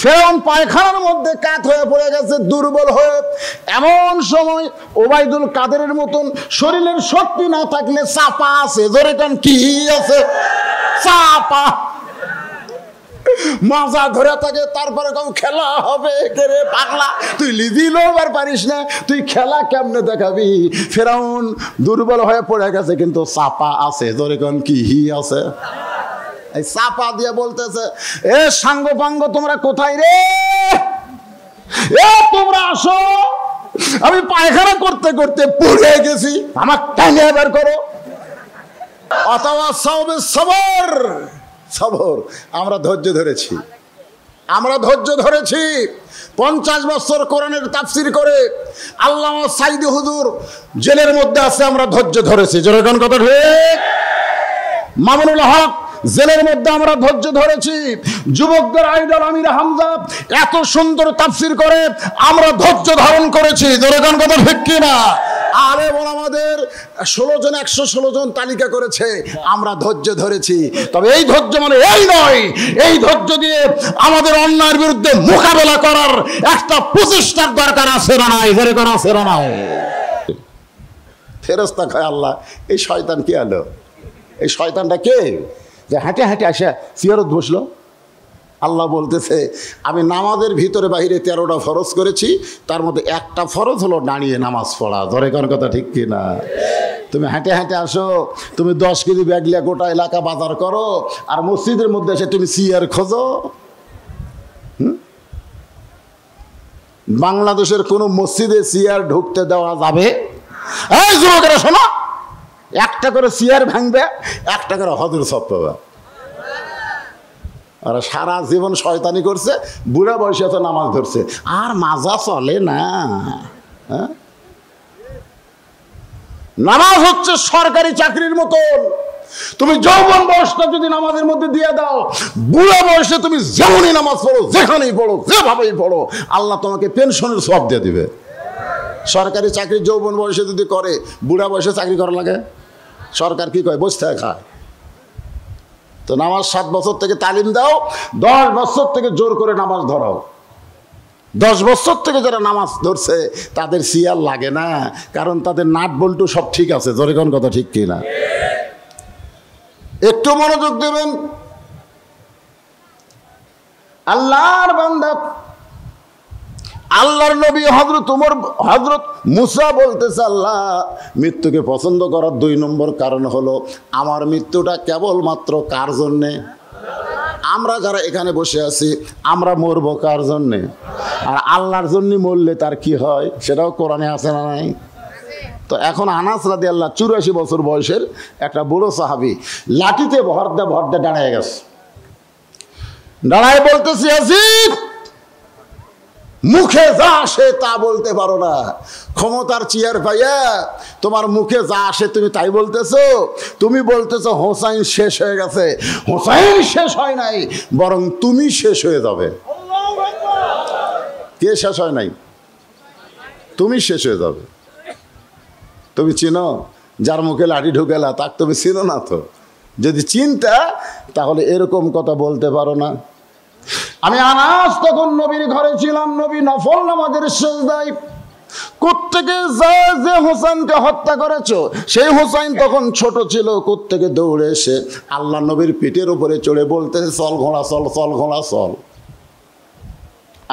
ফেরাউন পায়খানার মধ্যে কাত হয়ে পড়ে গেছে, দুর্বল হয়ে। এমন সময় ওবাইদুল কাদেরের মতন শরীরের শক্তি না থাকলে চাপা আছে, ধরে কান কি আছে, চাপা মাজা ধরে থাকে। তারপরে কম খেলা হবে, কে রে পাগলা তুই লিজি লবার পারিস না, তুই খেলা কেমনে দেখাবি? ফেরাউন দুর্বল হয়ে পড়ে গেছে, কিন্তু চাপা আছে, ধরে কান কি আছে। এই চাপা দিয়ে বলতেছে, এ সাঙ্গ পাঙ্গ তোমরা কোথায় রে, এ তোমরা আসো, আমি পায়খানা করতে করতে পড়ে গেছি, আমার টাইনে বের করো। অথবা সবর, সবর, আমরা ধৈর্য ধরেছি, আমরা ধৈর্য ধরেছি। 50 বছর কোরআনের তাফসীর করে আল্লামা সাইদি হুজুর জেলের মধ্যে আছে, আমরা ধৈর্য ধরেছি। যেরকম কথা ঠিক। মামুনুল হক জেলের মধ্যে আমরা ধৈর্য ধরেছি। যুবকদের আইডল আমির হামজা এত সুন্দর তাফসীর করে, আমরা ধৈর্য ধারণ করেছি। যেরকম কথা ঠিক কিনা? আরে আমাদের 16 জন 116 জন তালিকা করেছে, আমরা ধৈর্য ধরেছি। তবে এই ধৈর্য মানে এই নয়, এই ধৈর্য দিয়ে আমাদের অন্যায়ের বিরুদ্ধে মোকাবেলা করার একটা প্রচেষ্টার দরকার আছে না নাই? যেরকম আছে না নাই? ফেরেশতা কয় আল্লাহ, এই শয়তান কে আলো? এই শয়তানটা কে যে হাঁটে হাঁটে আসে সিয়ারত বসলো? আল্লাহ বলতেছে, আমি নামাজের ভিতরে বাইরে 13টা ফরজ করেছি, তার মধ্যে একটা ফরজ হলো দাঁড়িয়ে নামাজ পড়া। ধরে কোন কথা ঠিক কিনা? তুমি হেঁটে হেঁটে আসো, তুমি 10 কেজি ব্যাগ লিয়ে গোটা এলাকা বাজার করো, আর মসজিদের মধ্যে এসে তুমি চেয়ার খোঁজো। বাংলাদেশের কোনো মসজিদে চেয়ার ঢুকতে দেওয়া যাবে? এই যুবকেরা শোনো, একটা করে চেয়ার ভাঙবে, একটা করে হজর সব পাবে। আর সারা জীবন শয়তানি করছে, বুড়া বয়সে তো নামাজ ধরছে, আর মাজা চলে না। নামাজ হচ্ছে সরকারি চাকরির মতন। তুমি যৌবন বয়সটা যদি নামাজের মধ্যে দিয়ে দাও, বুড়া বয়সে তুমি যেমনই নামাজ পড়ো, যেখানেই পড়ো, যেভাবেই পড়ো, আল্লাহ তোমাকে পেনশনের সওয়াব দিয়ে দিবে। সরকারি চাকরি যৌবন বয়সে যদি করে, বুড়া বয়সে চাকরি করা লাগে? সরকার কি কয়? বসে থাকে খায়। তো নামাজ 7 বছর থেকে তালিম দাও, 10 বছর থেকে জোর করে নামাজ ধরাও। 10 বছর থেকে যারা নামাজ ধরছে তাদের সিয়ার লাগে না, কারণ তাদের নাট বল্টু সব ঠিক আছে। জোরে কোন কথা ঠিক কিনা? একটু মনোযোগ দেবেন। আল্লাহর বান্দা, আল্লাহর নবী হযরত মুসা বলতেছে, আল্লাহ মৃত্যুকে পছন্দ করার 2 নম্বর কারণ হলো, আমার মৃত্যুটা কেবলমাত্র কার জন্যে? আমরা যারা এখানে বসে আছি, আমরা মরবো কার জন্যে? আর আল্লাহর জন্য মরলে তার কি হয় সেটাও কোরআনে আছে না নাই? তো এখন আনাস রাদিয়াল্লাহু 84 বছর বয়সের একটা বুড়ো সাহাবী লাঠিতে ভর দিয়ে দাঁড়ায় গেছে। দাঁড়ায় বলতেছি, আজিব, মুখে যা আসে তা বলতে পারো না, ক্ষমতার চেয়ার পাইয়া তোমার মুখে যা আসে তুমি তাই বলতেছো। তুমি বলতেছো হোসাইন শেষ হয়ে গেছে। হোসাইন শেষ হয় নাই, বরং তুমি শেষ হয়ে যাবে। কে শেষ হয় নাই? তুমি শেষ হয়ে যাবে। তুমি চিনো যার মুখে লাঠি ঢুকেলা, তাকে তুমি চিনো না। তো যদি চিনতা তাহলে এরকম কথা বলতে পারো না। আমি আনাস তখন নবীর ঘরে ছিলাম, নবী নফল নামাজের সিজদায়। কোত্থেকে যে হোসেনকে হত্যা করেছো, সেই হোসেন তখন ছোট ছিল। কোত্থেকে দৌড়ে এসে আল্লাহ নবীর পিঠের উপরে চড়ে বলতেছে, চল ঘোড়া চল, চল ঘোড়া চল।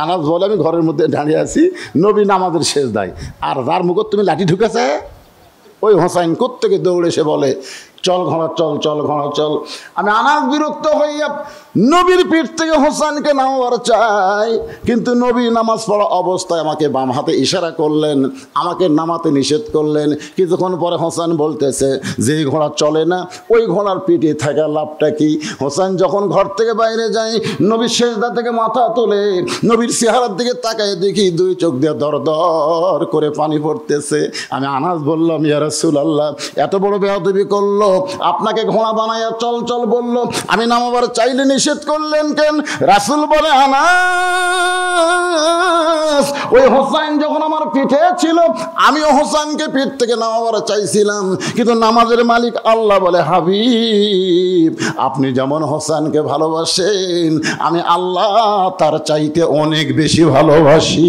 আনাস বলে, আমি ঘরের মধ্যে দাঁড়িয়ে আছি, নবী নামাজের সিজদায়, আর যার মুখে তুমি লাঠি ঢুকেছে ওই হোসেন কোত্থেকে দৌড়ে এসে বলে, চল ঘোড়া চল, চল ঘোড়া চল। আমি আনাস বিরক্ত হইয়া নবীর পিঠ থেকে হোসেনকে নামাবার চাই, কিন্তু নবী নামাজ পড়া অবস্থায় আমাকে বাম হাতে ইশারা করলেন, আমাকে নামাতে নিষেধ করলেন। কিছুক্ষণ পরে হোসেন বলতেছে, যে ঘোড়া চলে না ওই ঘোড়ার পিঠে থাকা লাভটা কি? হোসেন যখন ঘর থেকে বাইরে যায়, নবীর সেজদা থেকে মাথা তোলে, নবীর চেহারার দিকে তাকায় দেখি 2 চোখ দিয়ে দর দর করে পানি পড়তেছে। আমি আনাস বললাম, ইয়া রাসূলুল্লাহ, এত বড় বেয়াদবি করলো, আপনাকে ঘোড়া বানাইয়া চল চল বললো, আমি নামাবার চাইলে নিষেধ করলেন কেন? রাসূল বলে, আনাস আব্বাস, ওই হোসাইন যখন আমার পিঠে ছিল আমিও হোসাইনকে পিঠ থেকে নামাবার চাইছিলাম, কিন্তু নামাজের মালিক আল্লাহ বলে, হাবিব আপনি যেমন হোসাইনকে ভালোবাসেন আমি আল্লাহ তার চাইতে অনেক বেশি ভালোবাসি।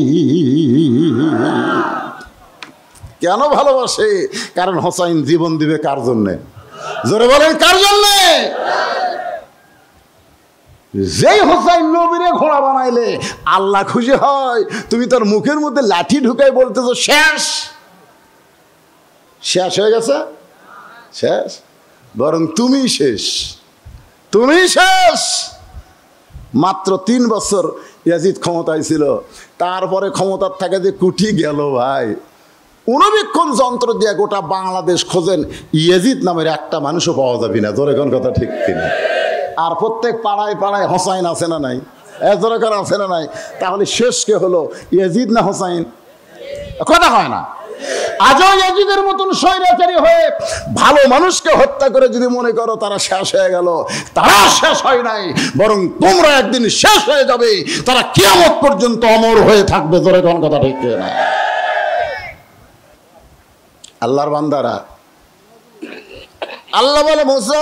কেন ভালোবাসে? কারণ হোসাইন জীবন দিবে কার জন্যে? জোরে বলেন, কার জন্যে? যেই হোসাইন নবীরে ঘোড়া বানাইলে আল্লাহ খুশি হয়। তুমি তার মুখের মধ্যে লাঠি ঢুকাই বলতেছো শেষ, শেষ হয়ে গেছে? শেষ? বরং তুমি শেষ, তুমি শেষ। মাত্র 3 বছর ইয়াজিদ ক্ষমতায় ছিল, তারপরে ক্ষমতার থেকে যে কুটি গেল ভাই, অনুবীক্ষণ যন্ত্র দিয়ে গোটা বাংলাদেশ খোঁজেন, ইয়াজিদ নামের একটা মানুষও পাওয়া যাবে না। জোরে কোন কথা ঠিক কিনা? আর প্রত্যেক পাড়ায় পাড়ায় হোসাইন আছে না নাই? জোরে করে আছে না নাই? তাহলে শেষ কে হলো, ইয়াজিদ না হোসাইন? কথা হয় না। আজও ইয়াজিদের মতন স্বৈরাচারী হয়ে ভালো মানুষকে হত্যা করে যদি মনে করো তারা শেষ হয়ে গেল, তারা শেষ হয় নাই, বরং তোমরা একদিন শেষ হয়ে যাবে, তারা কিয়ামত পর্যন্ত অমর হয়ে থাকবে। জোরে কোন কথা ঠিক কিনা? আল্লাহর বান্দারা, আল্লাহ বলে মুসা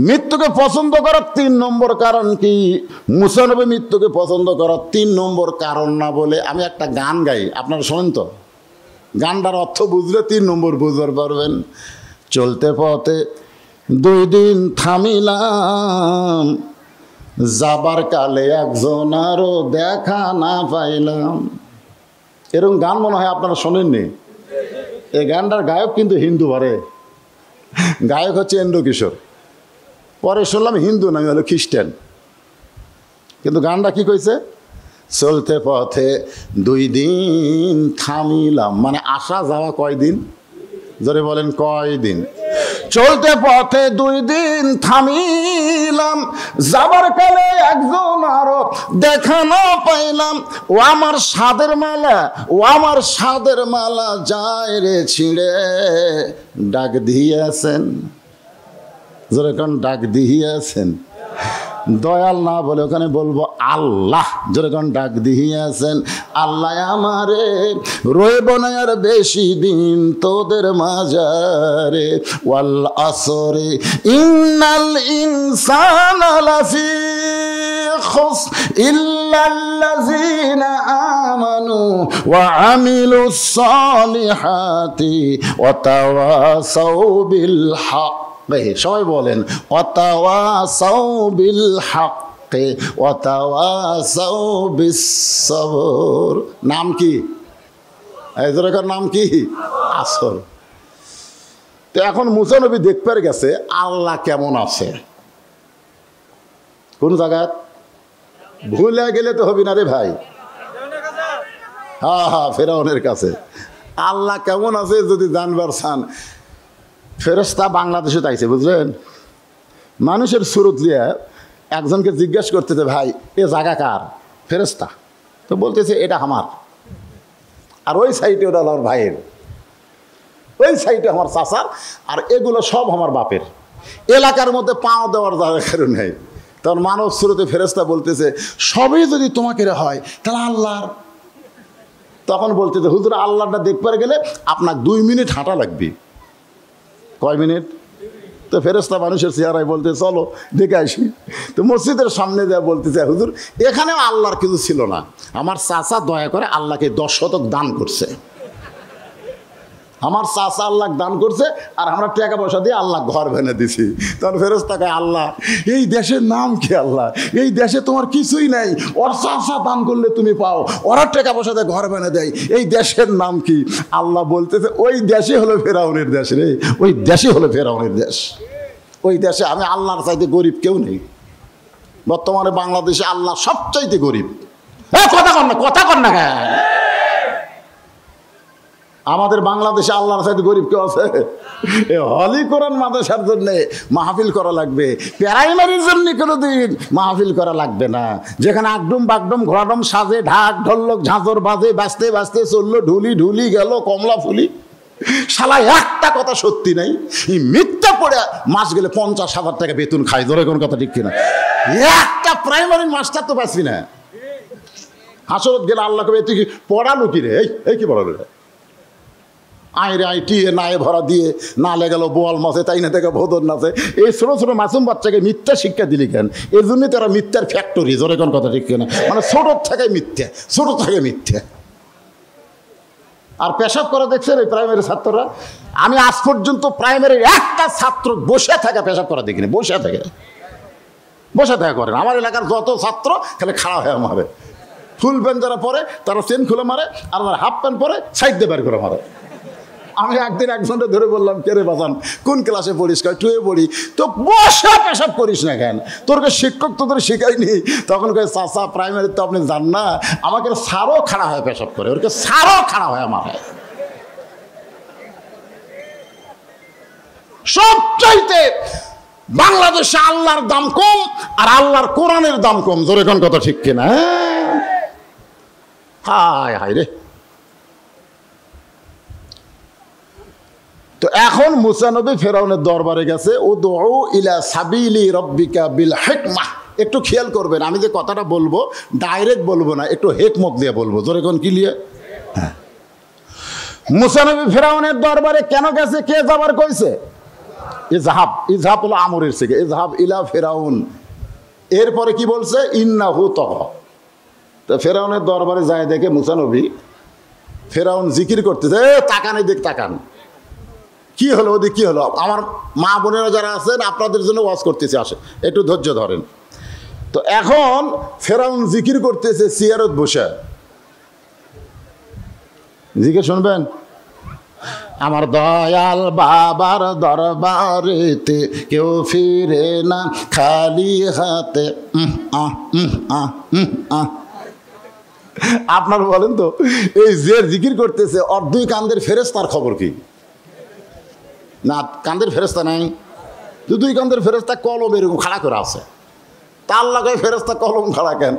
মৃত্যুকে পছন্দ করার 3 নম্বর কারণ কি? মুসা নবী মৃত্যুকে পছন্দ করার 3 নম্বর কারণ না বলে আমি একটা গান গাই, আপনারা শোনেন তো। গানটার অর্থ বুঝলে 3 নম্বর বুঝতে পারবেন। চলতে পথে 2 দিন থামিলাম, যাবার কালে একজন আরো দেখা না পাইলাম। এরকম গান মনে হয় আপনারা শোনেননি। এই গানটার গায়ক কিন্তু হিন্দু, পারে গায়ক হচ্ছে এন্দ্র কিশোর। পরে শুনলাম হিন্দু নয়, হলো খ্রিস্টান। কিন্তু গানটা কি কইছে? চলতে পথে 2 দিন থামিলাম, মানে আসা যাওয়া কয়দিন? জোরে বলেন, কয়দিন? চলতে পথে 2 দিন থামিলাম, যাবার কালে একজন আরো দেখা না পাইলাম। ও আমার সাদের মালা, ও আমার সাদের মালা যায় রে ছিঁড়ে, ডাক দিয়েছেন। জোরে কোন ডাক দিয়েছেন? দয়াল না বলে ওখানে বলবো আল্লাহ। জোরে কোন ডাক দিয়েছেন? আল্লাহ আমারে রইব না আর বেশি দিন তোদের মাঝারে। ওয়াল আসরে ইন্নাল ইনসানা লাফি খুস ইল্লাল্লাযিনা আমানু ওয়া আমিলুস সালিহাতি ওয়া তাওয়াসাউ বিল হক। সবাই বলেন, ওয়াতাওয়াসাউ বিল হাক্কি ওয়াতাওয়াসাউ বিস সবর। নাম কি? এই জোরেকার নাম কি? আসর। তো এখন মুসা নবী দেখতে গেছে আল্লাহ কেমন আছে। কোন জায়গায়? ভুলে গেলে তো হবি না রে ভাই। হ্যাঁ হ্যাঁ, ফেরাউনের কাছে। আল্লাহ কেমন আছে যদি জানবার চান, ফেরেশতা বাংলাদেশে তাইছে, বুঝলেন? মানুষের সুরত দিয়ে একজনকে জিজ্ঞাসা করতেছে, ভাই এ জায়গা কার? ফেরেশতা তো বলতেছে এটা আমার, আর ওই সাইডে ওটা আমার ভাইয়ের, ওই সাইডে আমার চাচার, আর এগুলো সব আমার বাপের। এলাকার মধ্যে পাও দেওয়ার জায়গা কারণ নেই। তখন মানব সুরতে ফেরেশতা বলতেছে, সবই যদি তোমাকে হয় তাহলে আল্লাহর। তখন বলতেছে, হুজুর আল্লাহটা দেখতে গেলে আপনার 2 মিনিট হাঁটা লাগবে। কয় মিনিট? তো ফেরেশতা মানুষের চেহারায় বলতে, চলো দেখে আসি। তো মসজিদের সামনে দেওয়া বলতেছে, হুজুর এখানেও আল্লাহর কিছু ছিল না, আমার চাচা দয়া করে আল্লাহকে 10 শতক দান করছে। আমার চাচা আল্লাহ দান করছে, আর আমরা টাকা পয়সা দিয়ে আল্লাহ ঘর ভেঙে দিছি। তখন ফেরেশতাকে, আল্লাহ এই দেশের নাম কি? আল্লাহ এই দেশে তোমার কিছুই নাই, ওর চাচা দান করলে তুমি পাও, ওরা টাকা পয়সা দিয়ে ঘর ভেঙে দেয়, এই দেশের নাম কি? আল্লাহ বলতেছে, ওই দেশে হলো ফেরাউনের দেশ রে, ওই দেশে হলো ফেরাউনের দেশ। ওই দেশে আমি আল্লাহর চাইতে গরিব কেউ নেই। বর্তমানে বাংলাদেশে আল্লাহ সবচাইতে গরিব। কথা কর না, কথা কর না। আমাদের বাংলাদেশে আল্লাহর সাথে গরিব কেউ আছে? হলি কোরআন মাদ্রাসার জন্যে মাহফিল করা লাগবে, প্রাইমারির জন্য কোনোদিন মাহফিল করা লাগবে না। যেখানে আগডুম বাগডুম ঘোড়াডুম সাজে, ঢাক ঢোলক ঝাঁঝর বাজে, বাজতে বাজতে চললো ঢুলি ঢুলি গেল কমলা ফুলি। শালা একটা কথা সত্যি নাই, এই মিথ্যা পড়ে মাস গেলে 50,000 টাকা বেতন খাই। ধরে কোন কথা ঠিক কিনা? একটা প্রাইমারি মাস্টার তো পাচ্ছি না। হাসরত গেলে আল্লাহ কবে তুই কি পড়ালো কি রে, এই কি পড়ালো রে, আয় রে আয় টিয়ে নায়ে ভরা দিয়ে না লেগেল বোয়াল মাছে তাই না থেকে ভোদর নাচে, এই ছোটো ছোটো মাসুম বাচ্চাকে মিথ্যা শিক্ষা দিলি কেন? এই জন্যই তারা মিথ্যার ফ্যাক্টরি, জোরে কোন কথা ঠিক কেনা, মানে ছোটোর থেকে মিথ্যা, ছোটো থেকে মিথ্যা। আর পেশাব করা দেখছেন এই প্রাইমারি ছাত্ররা? আমি আজ পর্যন্ত প্রাইমারির একটা ছাত্র বসে থাকে পেশাব করা দেখিনি, বসে থাকে করেন। আমার এলাকার যত ছাত্র খালি খাড়া হয়ে মারে, ফুল প্যান্ট যারা পরে তারা চেন খুলে মারে, আর যারা হাফ প্যান্ট পরে সাইড দিয়ে বের করে মারে। আমি একদিন একজনটা ধরে বললাম, কে রে বাজান কোন ক্লাসে পড়িস? কয় টুয়ে পড়ি। তো বসে পেশাব করিস না কেন? তোরকে শিক্ষক তোদের শেখায়নি? তখন কয় চাচা প্রাইমারি তো আপনি জান না, আমাকে সারও খাড়া হয় পেশাব করে, ওরকে সারও খাড়া হয় আমার। সবচাইতে বাংলাদেশে আল্লাহর দাম কম আর আল্লাহর কোরআনের দাম কম, জোরে কোন কথা ঠিক কিনা? হায় হায় রে। তো এখন মুসা নবী ফেরাউনের দরবারে গেছে, উদউ ইলা সাবিলি রব্বিকা বিল হিকমাহ। একটু খেয়াল করবেন, আমি যে কথাটা বলবো ডাইরেক্ট বলবো না, একটু হেকমত দিয়ে বলবো, জোরে কোন কি লিয়ে? হ্যাঁ, মুসা নবী ফেরাউনের দরবারে কেন গেছে, কে যাবার কইছে? ইজহাব, ইজহাব হলো আমরের থেকে, ইজহাব ইলা ফেরাউন। এরপরে কি বলছে? ইন্নাহু তাগা। তো ফেরাউনের দরবারে যায় দেখে মুসা নবী, ফেরাউন জিকির করতেছে, তাকানে দেখ তাকান, কি হলো ওদিক, কি হলো? আমার মা বোনেরা যারা আছেন আপনাদের জন্য ওয়াজ করতেছে, আসে একটু ধৈর্য ধরেন। তো এখন ফেরাউন জিকির করতেছে চেয়ারত বসে, জিকির শুনবেন? আমার দয়াল বাবার দরবারেতে কেউ ফিরে না খালি হাতে। আপনার বলেন তো, এই যে জিকির করতেছে ওর দুই কান্দের ফেরেশতার খবর কি? না, কান্দের ফেরেশতা নাই, দুই কান্দের ফেরেশতা কলম এরকম খাড়া করে আছে। তা আল্লাহ কয় ফেরেশতা কলম খাড়া কেন?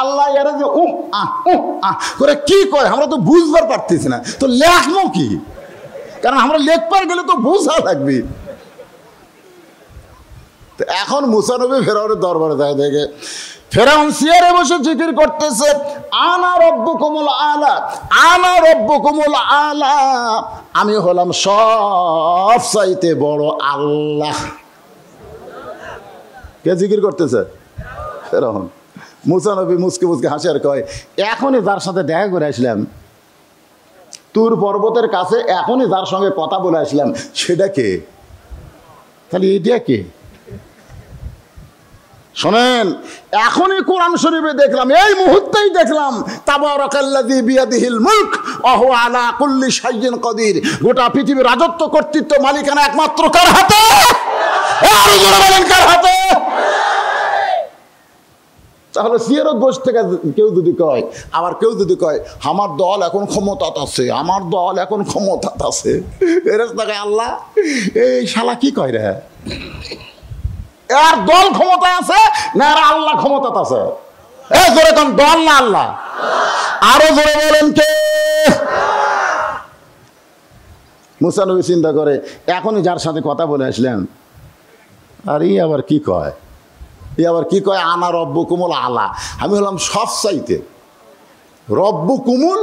আল্লাহ এরা যে করে কি কয় আমরা তো বুঝবার পারতেছি না, তো লেখবো কি? কারণ আমরা লেখবার গেলে তো বোঝা লাগবে। তো এখন মুসা নবী ফেরাউনের দরবারে যায় দেখে ফেরাউন চেয়ারে বসে জিকির করতেছে, আনা রব্বুকুমুল আলা, আনা রব্বুকুমুল আলা, আমি হলাম সব চাইতে বড় আল্লাহ। কে জিকির করতেছে? ফেরাউন। মুসা নবী মুসকে মুসকে হাসি আর কয়, এখনই যার সাথে দেখা করে আসলাম তুর পর্বতের কাছে, এখনই যার সঙ্গে কথা বলে আসলাম সেটা কে? তাহলে এটা কে? শোনেন, এখনই কোরআন শরীফে দেখলাম, এই মুহূর্তেই দেখলাম, তাবারাকাল্লাযী বিয়াদিহিল মুলক ওয়া হুয়া আলা কুল্লি শাইইন কাদির। গোটা পৃথিবীর রাজত্ব কর্তৃত্ব মালিকানা একমাত্র কার হাতে? আর জোরে বলেন কার হাতে? তাহলে সিয়ারত বসে থেকে কেউ যদি কয়, আবার কেউ যদি কয় আমার দল এখন ক্ষমতাত আছে, আমার দল এখন ক্ষমতাত আছে, ফেরেশতা আল্লাহ এই শালা কি কয় রে? এর দল ক্ষমতায় আছে না আর আল্লাহ ক্ষমতাত আছে? এ জোরে কোন, দল না আল্লাহ? আরো জোরে বলেন কে? মুসা নবী চিন্তা করে, এখনই যার সাথে কথা বলে আসলাম, আর ই আবার কি কয়? ই আবার কি কয়? আনা রব্বুকুমুল আলা, আমি হলাম সব চাইতে। রব্বুকুমুল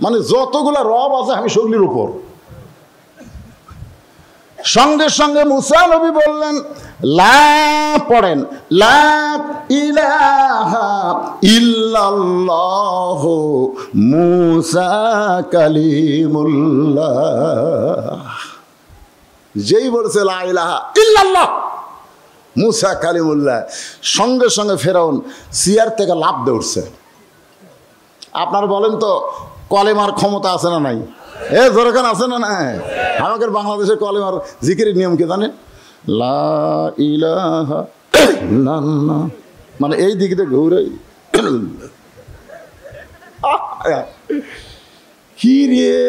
মানে যতগুলা রব আছে আমি সেগুলির উপর। সঙ্গে সঙ্গে মুসা নবী বললেন, লা পড়েন, লা ইলাহা ইল্লাল্লাহু মুসা কালিমুল্লাহ। যেই বলছে লা ইলাহা ইল্লাল্লাহ মুসা কালিমুল্লাহ, সঙ্গে সঙ্গে ফেরাউন চেয়ার থেকে লাফ দিয়ে উঠছে। আপনার বলেন তো কলেমার ক্ষমতা আছে না নাই? এ জোরখান আছে না নাই? আমাদের বাংলাদেশের কলেমার জিকিরের নিয়ম কি জানেন? লা ইলাহা ইল্লাল্লাহ, মানে এই দিক দিয়ে ঘুরে কি রে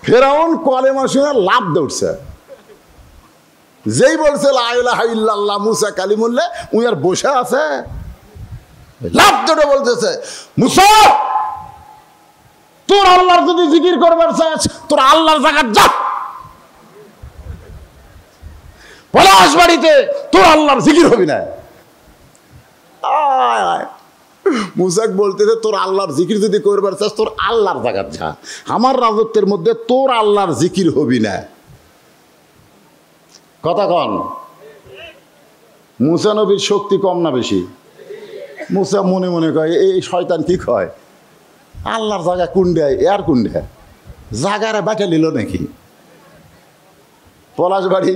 ফেরাউন কলেমা শুনে লাফ দিয়ে উঠছে। যেই বলছে লা ইলাহা ইল্লাল্লাহ মুসা কালিমুল্লাহ, উনি আর বসে আছে, লাফ দিয়ে বলতেছে, মুসা তোর আল্লাহর যদি জিকির করবার চাস তোর আল্লাহর জায়গা যা, পলাশ বাড়িতে তোর আল্লাহর জিকির হবি না। মুসাক বলতেছে তোর আল্লাহর জিকির যদি করবার চাস তোর আল্লাহর জায়গা যা, আমার রাজত্বের মধ্যে তোর আল্লাহর জিকির হবি না। কথা কন, মুসা নবীর শক্তি কম না বেশি? মুসা মনে মনে কয় এই শয়তান কি কয়, আল্লাহর জায়গা কুন্ডায় এর কুন্ডায় জায়গারা বাটা নিল নাকি? পলাশ বাড়ি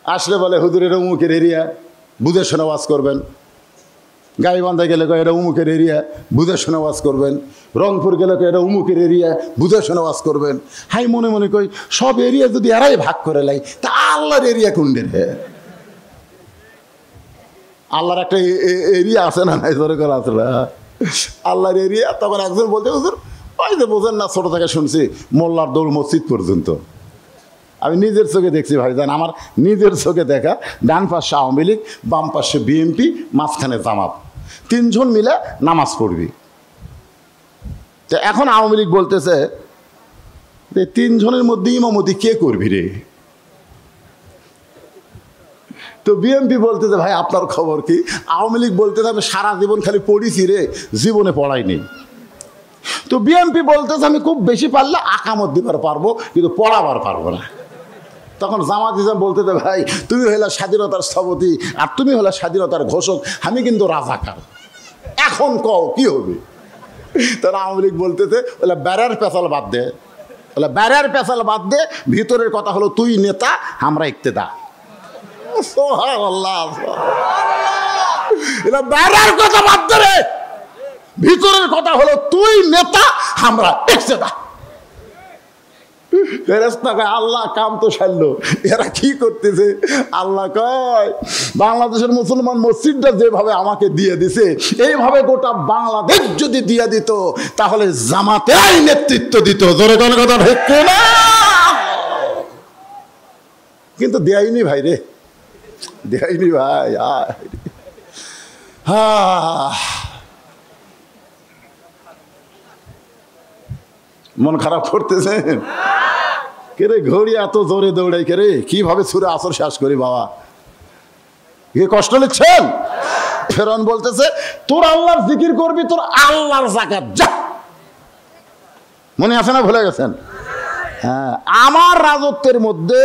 আসলে বলে হুজুরের অমুকের এরিয়া, বুঝে শোনা ওয়াজ করবেন। গাইবান্ধা গেলে কয় এটা উমুকের এরিয়া, বুঝে শোনা ওয়াজ করবেন। রংপুর গেলে কয় এটা উমুকের এরিয়া, বুঝে শোনা ওয়াজ করবেন। হাই মনে মনে কই সব এরিয়া যদি এরাই ভাগ করে লাই তা আল্লাহর এরিয়া কোনদের? আল্লাহর একটা এরিয়া আছে না? নাই ধরে করা আছে না আল্লাহর এরিয়া। তখন একজন বলতে হুজুর ওই যে বোঝেন না, ছোটো থেকে শুনছি মোল্লার দৌড় মসজিদ পর্যন্ত। আমি নিজের চোখে দেখছি ভাইজান, আমার নিজের চোখে দেখা। ডান পাশে আওয়ামী লীগ, বাম পাশে বিএনপি, মাঝখানে জামাত, তিনজন মিলে নামাজ পড়বি। তো এখন আওয়ামী লীগ বলতেছে যে তিনজনের মধ্যে ইমামতি কে করবি রে? তো বিএনপি বলতেছে ভাই আপনার খবর কি? আওয়ামী লীগ বলতেছে আমি সারা জীবন খালি পড়িছি রে, জীবনে পড়াইনি। তো বিএনপি বলতেছে আমি খুব বেশি পারলে আকামত দিবার পারবো, কিন্তু পড়াবার পারবো না। তখন জামাত ইসলাম বলতেছে ভাই তুমি হলে স্বাধীনতার স্থপতি আর তুমি হলে স্বাধীনতার ঘোষক, আমি কিন্তু রাজাকার, এখন কও কি হবে? তখন আওয়ামী লীগ বলতেছে বলে ব্যারার পেছাল বাদ দে, বলে ব্যারার পেছাল বাদ দে, ভিতরের কথা হলো তুই নেতা আমরা ইক্তেদা। ব্যারার কথা বাদ দে রে, ভিতরের কথা হলো তুই নেতা আমরা ইক্তেদা। ফেরেশতা কয় আল্লাহ কাম তো সারলো, এরা কি করতেছে? আল্লাহ কয় বাংলাদেশের মুসলমান মসজিদটা যেভাবে আমাকে দিয়ে দিছে এইভাবে গোটা বাংলাদেশ যদি দিয়ে দিত তাহলে জামাতেই নেতৃত্ব দিত। জোরে কোনো কথা ঠিক না? কিন্তু দেয়নি ভাই রে, দেয়নি ভাই। মন খারাপ করতেছেন? কেরে ঘড়ি এত জোরে দৌড়াই কেরে, কিভাবে ছুরে আসর শেষ করি বাবা, কি কষ্ট নিচ্ছেন? ফেরাউন বলতেছে তোর আল্লাহর জিকির করবি, তোর আল্লাহর যাকাত যা। মনে আছে না, ভুলে গেছেন? হ্যাঁ, আমার রাজত্বের মধ্যে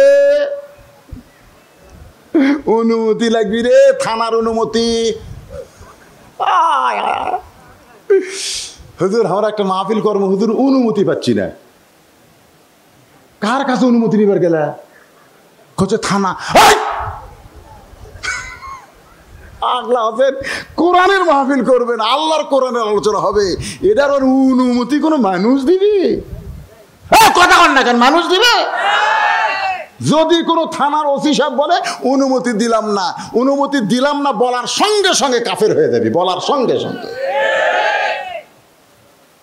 অনুমতি লাগবি রে, থানার অনুমতি। হুজুর আমরা একটা মাহফিল কর্ম, হুজুর অনুমতি পাচ্ছি না। কার কাছে অনুমতি নিবার গেলে? হচ্ছে থানা। আগলা হচ্ছেন কোরআনের মাহফিল করবেন, আল্লাহর কোরআনের আলোচনা হবে, এটার অনুমতি কোনো মানুষ দিবি? কথা কন না কেন, মানুষ দিবে? যদি কোনো থানার ওসি সাহেব বলে অনুমতি দিলাম না, অনুমতি দিলাম না বলার সঙ্গে সঙ্গে কাফের হয়ে যাবি, বলার সঙ্গে সঙ্গে।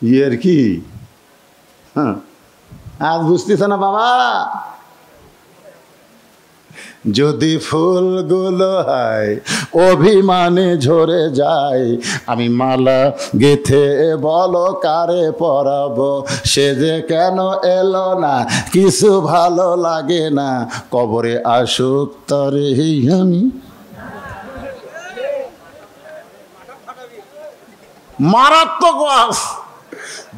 ইয়ের কি? হ্যাঁ, আজ বুঝতেছে না বাবা? যদি ফুলগুলো হয় অভিমানে ঝরে যায়, আমি মালা গেথে বলো কারে পরাবো, সে যে কেন এলো না, কিছু ভালো লাগে না, কবরে আসুক তরে আমি। মারাত্মক ওয়াজ,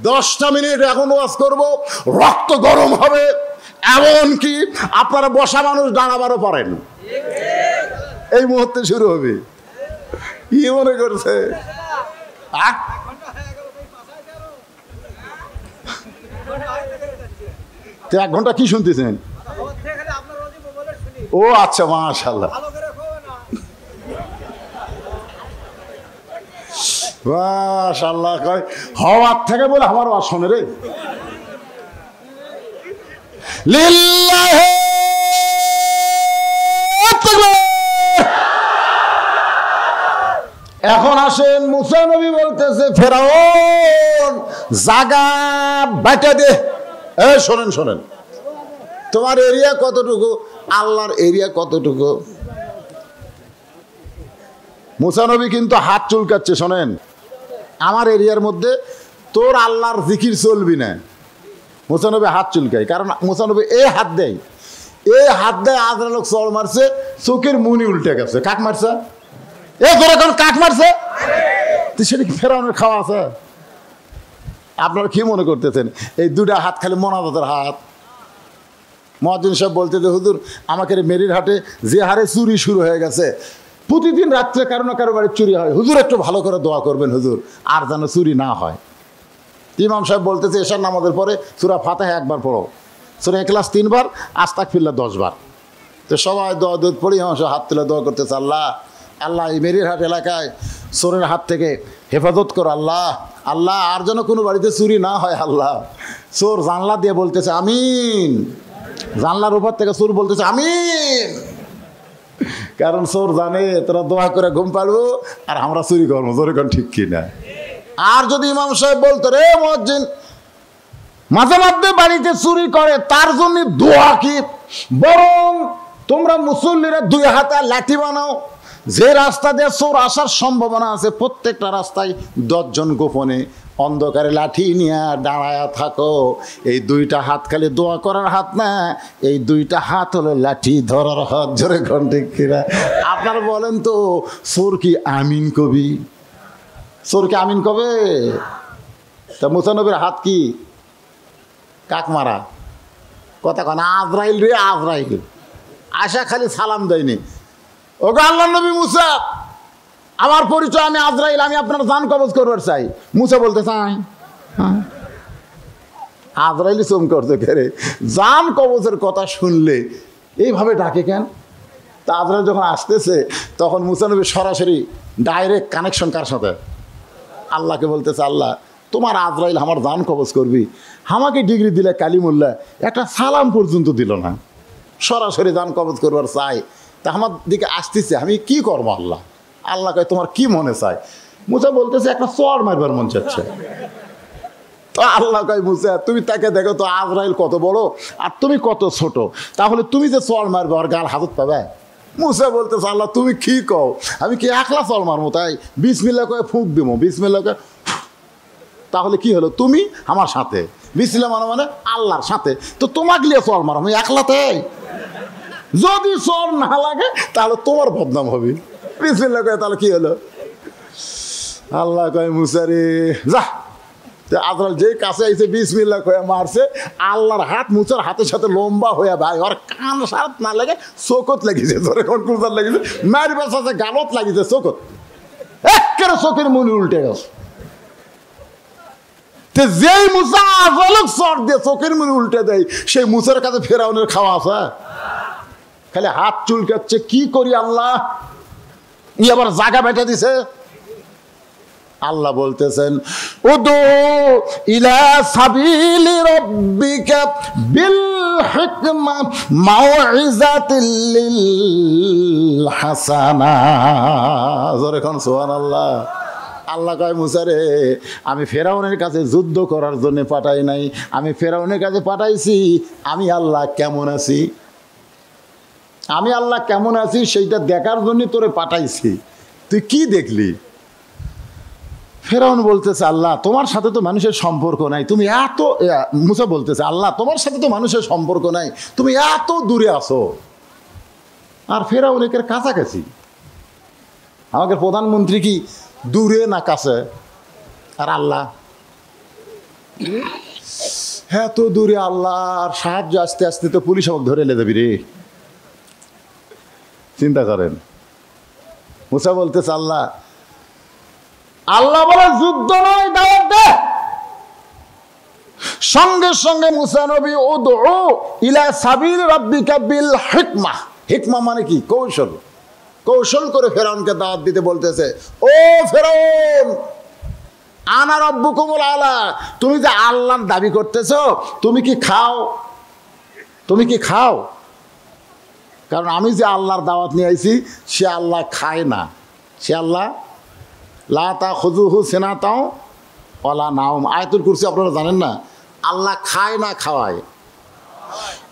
10টা মিনিট এখন ওয়াজ করবো, রক্ত গরম হবে, এমনকি আপনারা বসা মানুষ দাঁড়াবারও পারেন। এই মুহূর্তে শুরু হবে। কি মনে করছে? 1 ঘন্টা কি শুনতেছেন? ও আচ্ছা, মাশাআল্লাহ মাশাআল্লাহ। কয় হওয়ার থেকে বলে আমার ওয়াজ শোনে রে। লিল্লাহি এখন আসেন, মুসা নবী বলতেছে ফেরাউন জাগা বাটা দে। শোনেন শোনেন, তোমার এরিয়া কতটুকু, আল্লাহর এরিয়া কতটুকু? মুসা নবী কিন্তু হাত চুলকাচ্ছে। শোনেন, আমার এরিয়ার মধ্যে তোর আল্লাহর জিকির চলবি না। মুসা নবী হাত চুলকায়, কারণ মুসা নবী এই হাত দেয়, এই হাত দেয়। আজরা লোক চড় মারছে, চোখের মুনি উল্টে গেছে। কাক মারছে? এ ধরে কোন কাক মারছে, তো সেটা কি ফেরাউনের খাওয়া আছে? আপনারা কি মনে করতেছেন এই দুটা হাত খালি মোনাজাতের হাত? মুয়াজ্জিন সাহেব বলতে যে হুজুর আমাকে মেরির হাটে যে হারে চুরি শুরু হয়ে গেছে, প্রতিদিন রাত্রে কারো না কারো বাড়ির চুরি হয়, হুজুর একটু ভালো করে দোয়া করবেন হুজুর আর যেন চুরি না হয়। ইমাম সাহেব বলতেছে এশার নামাজের পরে সূরা ফাতিহা একবার পড়ো, সূরা ইখলাস 3 বার, আস্তাগফিরুল্লাহ 10 বার। তো সবাই দোয়া দুধ পড়ি ইমাম সাহেব হাত তুলে দোয়া করতেছে, আল্লাহ আল্লাহ এই মেরির হাট এলাকায় চোরের হাত থেকে হেফাজত করো আল্লাহ, আল্লাহ আর যেন কোনো বাড়িতে চুরি না হয় আল্লাহ। চোর জানলা দিয়ে বলতেছে আমিন, জানলার উপর থেকে চোর বলতেছে আমিন, কারণ চোর জানে তোরা দোয়া করে ঘুম পাড়বো আর আমরা চুরি করবো, জোরে কোন ঠিক কিনা? আর যদি ইমাম সাহেব বলতো রে মুয়াজ্জিন মাঝে মধ্যে বাড়িতে চুরি করে তার জন্য দোয়া কি, বরং তোমরা মুসল্লিরা 2 হাতে লাঠি বানাও, যে রাস্তা দিয়ে চোর আসার সম্ভাবনা আছে প্রত্যেকটা রাস্তায় 10 জন গোপনে অন্ধকারে লাঠি নিয়ে দাঁড়ায়া থাকো। এই 2টা হাত খালি দোয়া করার হাত না, এই 2টা হাত হলো লাঠি ধরার হাত, জোরে কোন ঠিক কিনা? আপনারা বলেন তো চোর কি আমিন কবি? চোর কি আমিন কবে? তা মুসা নবীর হাত কি কাক মারা কথা কন, আজরাইল রে আজরাইল আশা খালি সালাম দেয়নি, ওগো আল্লাহর নবী মুসা আমার পরিচয় আমি আজরাইল, আমি আপনার জান কবজ করবার চাই। মুসা বলতে চাই, আজরাইল চমকে করতে কেরে, জান কবজের কথা শুনলে এইভাবে ডাকে কেন? তা আজরাইল যখন আসতেছে তখন মুসা নবী সরাসরি ডাইরেক্ট কানেকশন কার সাথে? আল্লাহকে বলতেছে আল্লাহ তোমার আজরাইল আমার জান কবজ করবি, আমাকে ডিগ্রি দিলে কালিমুল্লাহ একটা সালাম পর্যন্ত দিল না, সরাসরি জান কবজ করবার চাই, তা আমার দিকে আসতেছে আমি কি করবো আল্লাহ? আল্লাহ কয় তোমার কি মনে চায়? মুসা বলতেছে একটা চর মারবার মন চাচ্ছে। তো আল্লাহ কয় মুসা তুমি তাকে দেখো তো আজরাইল কত বড় আর তুমি কত ছোট, তাহলে তুমি যে চর মারবে আর গাল হাজত পাবে? মুসা বলতেছে আল্লাহ তুমি কি কও, আমি কি একলা চর মারবো? তাই বিসমিল্লাহ কয়ে ফুঁক দিব, বিসমিল্লাহ কয়ে, তাহলে কি হলো তুমি আমার সাথে, বিসমিল্লাহ মানে আল্লাহর সাথে, তো তোমাকে লিয়ে চর মারো আমি একলাতে, যদি চর না লাগে তাহলে তোমার বদনাম হবে। বিসমিল্লাহ কয়ে তাহলে কি হলো? আল্লাহ কয় মুসা রে যা, আজরাইল যে কাছে আইছে বিসমিল্লাহ কয়ে মারছে, আল্লাহর হাত মুসার হাতের সাথে লম্বা হয়ে ভাই ওর কান সাত না লাগে চোখত লাগিছে, ধরে কোন কুলজার লাগিছে, মারিবার সাথে গালত লাগিছে চোখত, একেবারে চোখের মুনি উল্টে গেছে। যেই মুসা আজরাইলক চর দিয়ে চোখের মুনি উল্টে দেয়, সেই মুসার কাছে ফেরাউনের খাওয়া আছে, খালি হাত চুলকাচ্ছে কি করি আল্লাহ, ই আবার জায়গা বেঁটে দিছে। আল্লাহ বলতেছেন উদু ইলা সাবিলি রাব্বিকা বিল হিকমা মাউইজাতিল লিল হাসানা, জোরে কোন সুবহানাল্লাহ। আল্লাহ কয় মুসা রে আমি ফেরাউনের কাছে যুদ্ধ করার জন্য পাঠাই নাই, আমি ফেরাউনের কাছে পাঠাইছি আমি আল্লাহ কেমন আছি, আমি আল্লাহ কেমন আছি সেইটা দেখার জন্য তোরে পাঠাইছি, তুই কি দেখলি? ফেরাউন বলতেছে আল্লাহ তোমার সাথে তো মানুষের সম্পর্ক নাই, তুমি এত, মুসা বলতেছে আল্লাহ তোমার সাথে তো মানুষের সম্পর্ক নাই, তুমি এত দূরে আছো, আর ফেরাউন একের কাছাকাছি, আমাদের প্রধানমন্ত্রী কি দূরে না কাছে? আর আল্লাহ হ্যাঁ তো দূরে, আল্লাহর সাহায্য আস্তে আস্তে তো পুলিশ আমাকে ধরে এলে যাবি রে। চিন্তা করেন, মুসা বলতেছে আল্লাহ, আল্লাহ বলে যুদ্ধ নয় দাওয়াত দে। সঙ্গে সঙ্গে মুসা নবী উদউ ইলা সাবিল রাব্বিকা বিল হিকমা, হিকমা মানে কি কৌশল, কৌশল করে ফেরাউনকে দাওয়াত দিতে বলতেছে ও ফেরাউন আনা রাব্বুকুমুল আলা, তুমি যে আল্লাহর দাবি করতেছো তুমি কি খাও, তুমি কি খাও? কারণ আমি যে আল্লাহর দাওয়াত নিয়ে আইছি সে আল্লাহ খায় না, সে আল্লাহ লা তাখুযুহু সিনাতাও ওয়ালা নাওম, আয়াতুল কুরসি আপনারা জানেন না, আল্লাহ খায় না খাওয়ায়।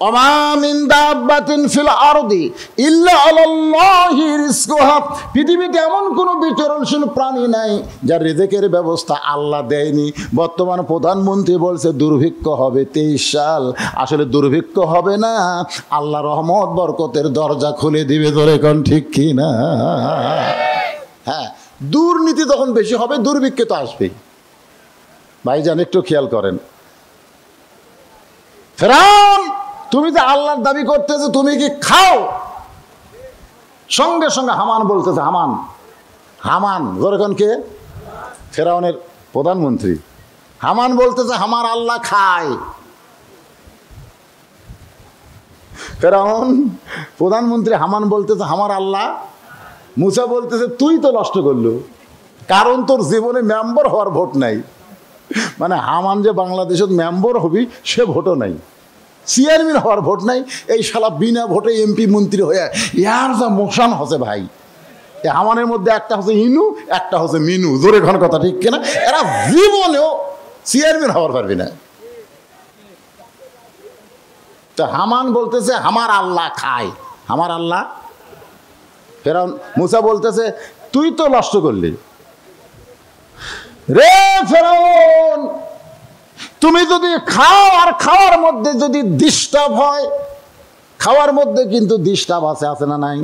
ওমা মিন দাব্বাতিন ফিল আরদি ইল্লা আলাল্লাহি রিজকুহা, পৃথিবীতে এমন কোনো বিচরণশীল প্রাণী নাই যার রিজিকের ব্যবস্থা আল্লাহ দেয়নি। বর্তমান প্রধানমন্ত্রী বলছে দুর্ভিক্ষ হবে 23 সাল, আসলে দুর্ভিক্ষ হবে না, আল্লাহ রহমত বরকতের দরজা খুলে দিবে, ধরে কোন ঠিক কি না? হ্যাঁ, দুর্নীতি যখন বেশি হবে দুর্ভিক্ষ তো আসবেই। ভাইজান একটু খেয়াল করেন, ফেরাউন তুমি যে আল্লাহর দাবি করতেছো, তুমি কি খাও? সঙ্গে সঙ্গে হামান বলতেছে, হামান যখন কে? ফেরাউনের প্রধানমন্ত্রী। হামান বলতেছে আমার আল্লাহ খায়। ফেরাউন প্রধানমন্ত্রী, হামান বলতেছে আমার আল্লাহ। মুসা বলতেছে তুই তো নষ্ট করলো, কারণ তোর জীবনে মেম্বার হওয়ার ভোট নাই। মানে হামান যে বাংলাদেশের মেম্বার হবি সে ভোটও নাই, চেয়ারম্যান হওয়ার ভোট নাই। এই শালা বিনা ভোটে এমপি মন্ত্রী হয়ে ইয়ার যা মোশান হচ্ছে ভাই। হামানের মধ্যে একটা হচ্ছে ইনু, একটা হচ্ছে মিনু। জোরে ঘন কথা ঠিক কিনা? এরা জীবনেও চেয়ারম্যান হওয়ার পারবি না। তো হামান বলতেছে আমার আল্লাহ খায়, আমার আল্লাহ। ফেরাউন মুসা বলতেছে তুই তো নষ্ট করলি রে ফেরাউন, তুমি যদি খাও আর খাওয়ার মধ্যে যদি ডিস্টার্ব হয়, খাওয়ার মধ্যে কিন্তু ডিস্টার্ব আছে না নাই?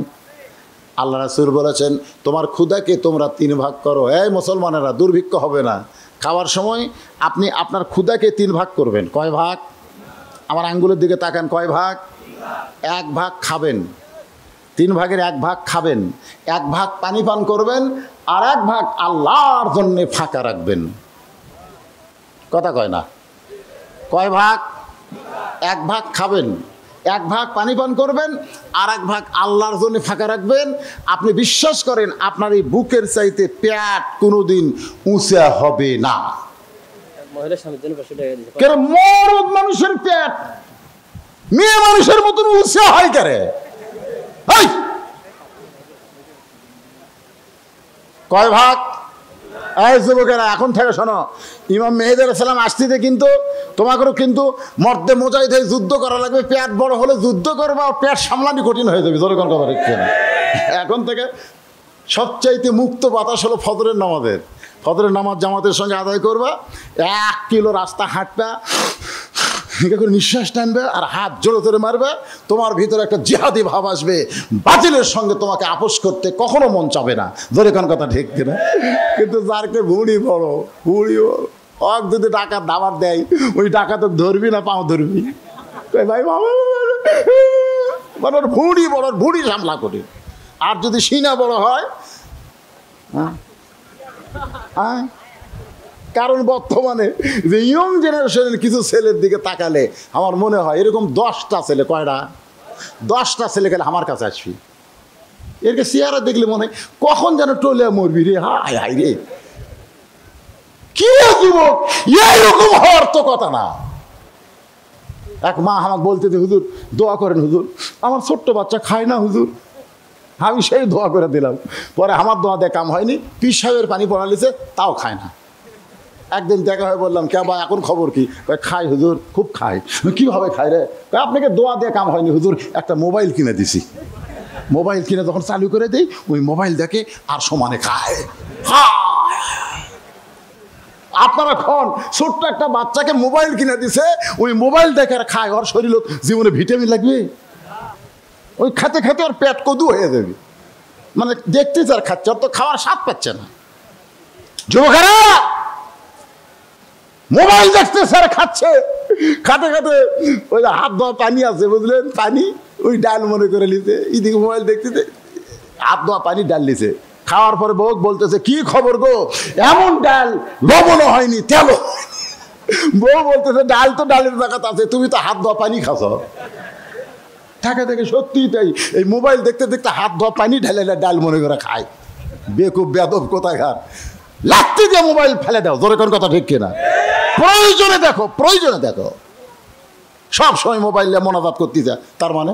আল্লাহ রাসূল বলেছেন তোমার ক্ষুধাকে তোমরা 3 ভাগ করো। এই মুসলমানেরা, দুর্ভিক্ষ হবে না। খাওয়ার সময় আপনি আপনার ক্ষুধাকে 3 ভাগ করবেন। কয় ভাগ? আমার আঙ্গুলের দিকে তাকান, কয় ভাগ? 1 ভাগ খাবেন, 3 ভাগের 1 ভাগ খাবেন, 1 ভাগ পানি পান করবেন, আর 1 ভাগ আল্লাহর জন্য ফাঁকা রাখবেন। কথা কয় না? কয় ভাগ? 1 ভাগ খাবেন, 1 ভাগ পানি পান করবেন, আর 1 ভাগ আল্লাহর জন্য ফাঁকা রাখবেন। আপনি বিশ্বাস করেন আপনার এই বুকের চাইতে পেট কোনোদিন উঁচা হবে না। কেন মরদ মানুষের পেট মেয়ে মানুষের মতন উঁচা হয় কেন? কয় ভাগ? এই যুবকেরা এখন থেকে শোনো, ইমাম মেহেদী আলাইহিস সালাম আসতে কিন্তু তোমাকেও কিন্তু মর্দে মোজাহিদ হয়ে যুদ্ধ করা লাগবে। পেট বড় হলে যুদ্ধ করবা, পেট সামলানি কঠিন হয়ে যাবে। জোরে কোন কথা ঠিক না? এখন থেকে সবচাইতে মুক্ত বাতাস হলো ফজরের নামাজের। ফজরের নামাজ জামাতের সঙ্গে আদায় করবা, 1 কিলো রাস্তা হাঁটবা, করে নিঃশ্বাস টানবে আর হাত জোরে জোরে মারবে। তোমার ভিতরে একটা জিহাদি ভাব আসবে, বাতিলের সঙ্গে তোমাকে আপোষ করতে কখনো মন চাবে না। জোরে কোন কথা ঠিক কিনা? কিন্তু যারকে ভুঁড়ি বড় অক যদি ডাকাত দাবার দেয়, ওই ডাকাত ধরবি না পাও ধরবি? ভাই বাবা মানে ভুঁড়ি বড়, ভুঁড়ি সামলা করি। আর যদি সিনা বড় হয়, হ্যাঁ, কারণ বর্তমানে যে ইয়ং জেনারেশনের কিছু ছেলের দিকে তাকালে আমার মনে হয় এরকম 10টা ছেলে, কয়টা? 10টা ছেলে গেলে আমার কাছে আসবি, এরকে চেহারা দেখলে মনে হয় কখন যেন টলে মরবি রে। হায় হায় রে, কি যুবক, এরকম হওয়ার তো কথা না। এক মা আমাকে বলতে যে হুজুর দোয়া করেন হুজুর, আমার ছোট্ট বাচ্চা খায় না হুজুর। আমি সেই দোয়া করে দিলাম, পরে আমার দোয়া দিয়ে কাম হয়নি, পীর সাহেবের পানি পড়ালিছে, তাও খায় না। একদিন দেখা হয়ে বললাম কে বা এখন খবর কি? খাই হুজুর, খুব খাই। কীভাবে খায় রে? আপনাকে দোয়া দিয়ে কাম হয়নি হুজুর, একটা মোবাইল কিনে দিছি। মোবাইল কিনে যখন চালু করে দেই, ওই মোবাইল দেখে আর সমানে খায়। আপনারা খন ছোট্ট একটা বাচ্চাকে মোবাইল কিনে দিছে, ওই মোবাইল দেখে আর খায়। ওর শরীর জীবনে ভিটামিন লাগবে? ওই খেতে খেতে ওর পেট কদু হয়ে যাবে। মানে দেখতেছে আর খাচ্ছে, ওর তো খাওয়ার স্বাদ পাচ্ছে না। যুবকেরা, মোবাইল দেখতেছে আর খাচ্ছে, খাতে খাতে ওই হাত ধোয়া পানি আছে বুঝলেন, পানি ওই ডাল মনে করে নিতে, এদিকে মোবাইল দেখতেছে, হাত ধোয়া পানি ডাল নিছে। খাওয়ার পরে বউ বলতেছে কি খবর গো, এমন ডাল লবণও হয়নি তেলও। বউ বলতেছে ডাল তো ডালের জায়গাতে আছে, তুমি তো হাত ধোয়া পানি খাচ্ছ। থাকে থাকে সত্যিই তাই, এই মোবাইল দেখতে দেখতে হাত ধোয়া পানি ঢেলে ডাল মনে করে খায়। বেকুব বেদব কোথায় ঘর লাগতে দিয়ে মোবাইল ফেলে দাও। জোরে কোন কথা ঠিক কিনা? প্রয়োজনে দেখো, প্রয়োজনে দেখো, সব সময় মোবাইল নিয়ে মোনাজাত করতে যা, তার মানে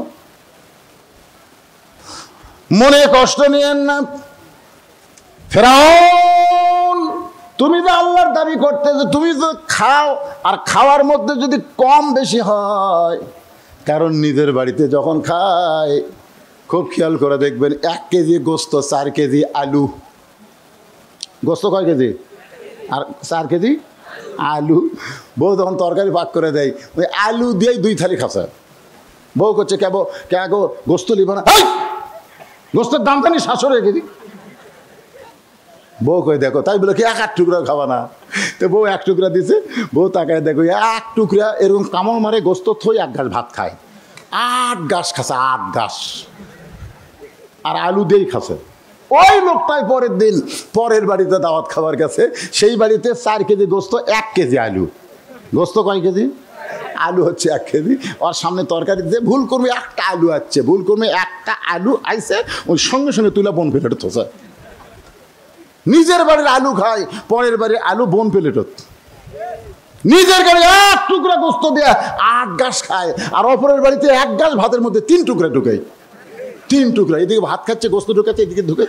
মনে কষ্ট নিয়েন না। ফেরাউন তুমি যে আল্লাহর দাবি করতে, যে তুমি যে খাও আর খাওয়ার মধ্যে যদি কম বেশি হয়, কারণ নিজের বাড়িতে যখন খায় খুব খেয়াল করে দেখবেন 1 কেজি গোস্ত 4 কেজি আলু। গোস্ত কয় কেজি? আর 4 কেজি আলু। বউ যখন তরকারি পাক করে দেয়, ওই আলু দিয়েই 2 থালি খাচ্ছে। বউ করছে কে গো গোস্ত লিব না? গোস্তের দাম জানি 700 কেজি। বউ কই দেখো, তাই বলে কি এক টুকরা খাবা না? তো বউ এক টুকরা দিছে, বউ তাকায় দেখো এক টুকরা এরকম কামড় মারে গোস্ত থই এক ঘাস ভাত খায়। 8 ঘাস খাচ্ছে, 8 ঘাস, আর আলু দিয়েই খাচ্ছে। ওই লোকটাই পরের দিন পরের বাড়িতে দাওয়াত খাবার গেছে, সেই বাড়িতে 4 কেজি গোস্ত, 1 কেজি আলু। গোস্ত কয় কেজি? আলু হচ্ছে 1 কেজি। ওর সামনে তরকারি দিয়ে ভুল করবে একটা আলু আসছে, ভুল করবে একটা আলু আইছে, ওই সঙ্গে সঙ্গে তুলে বোন প্লেটে থোছে। নিজের বাড়ির আলু খায়, পরের বাড়ির আলু বোন প্লেটে। নিজের গাড়ি 1 টুকরা গোস্ত দেয়া 8 ঘাস খায়, আর অপরের বাড়িতে 1 ঘাস ভাতের মধ্যে 3 টুকরা ঢুকায়। 3 টুকরা, এদিকে ভাত খাচ্ছে, গোস্ত ঢুকাচ্ছে, এদিকে ঢুকে।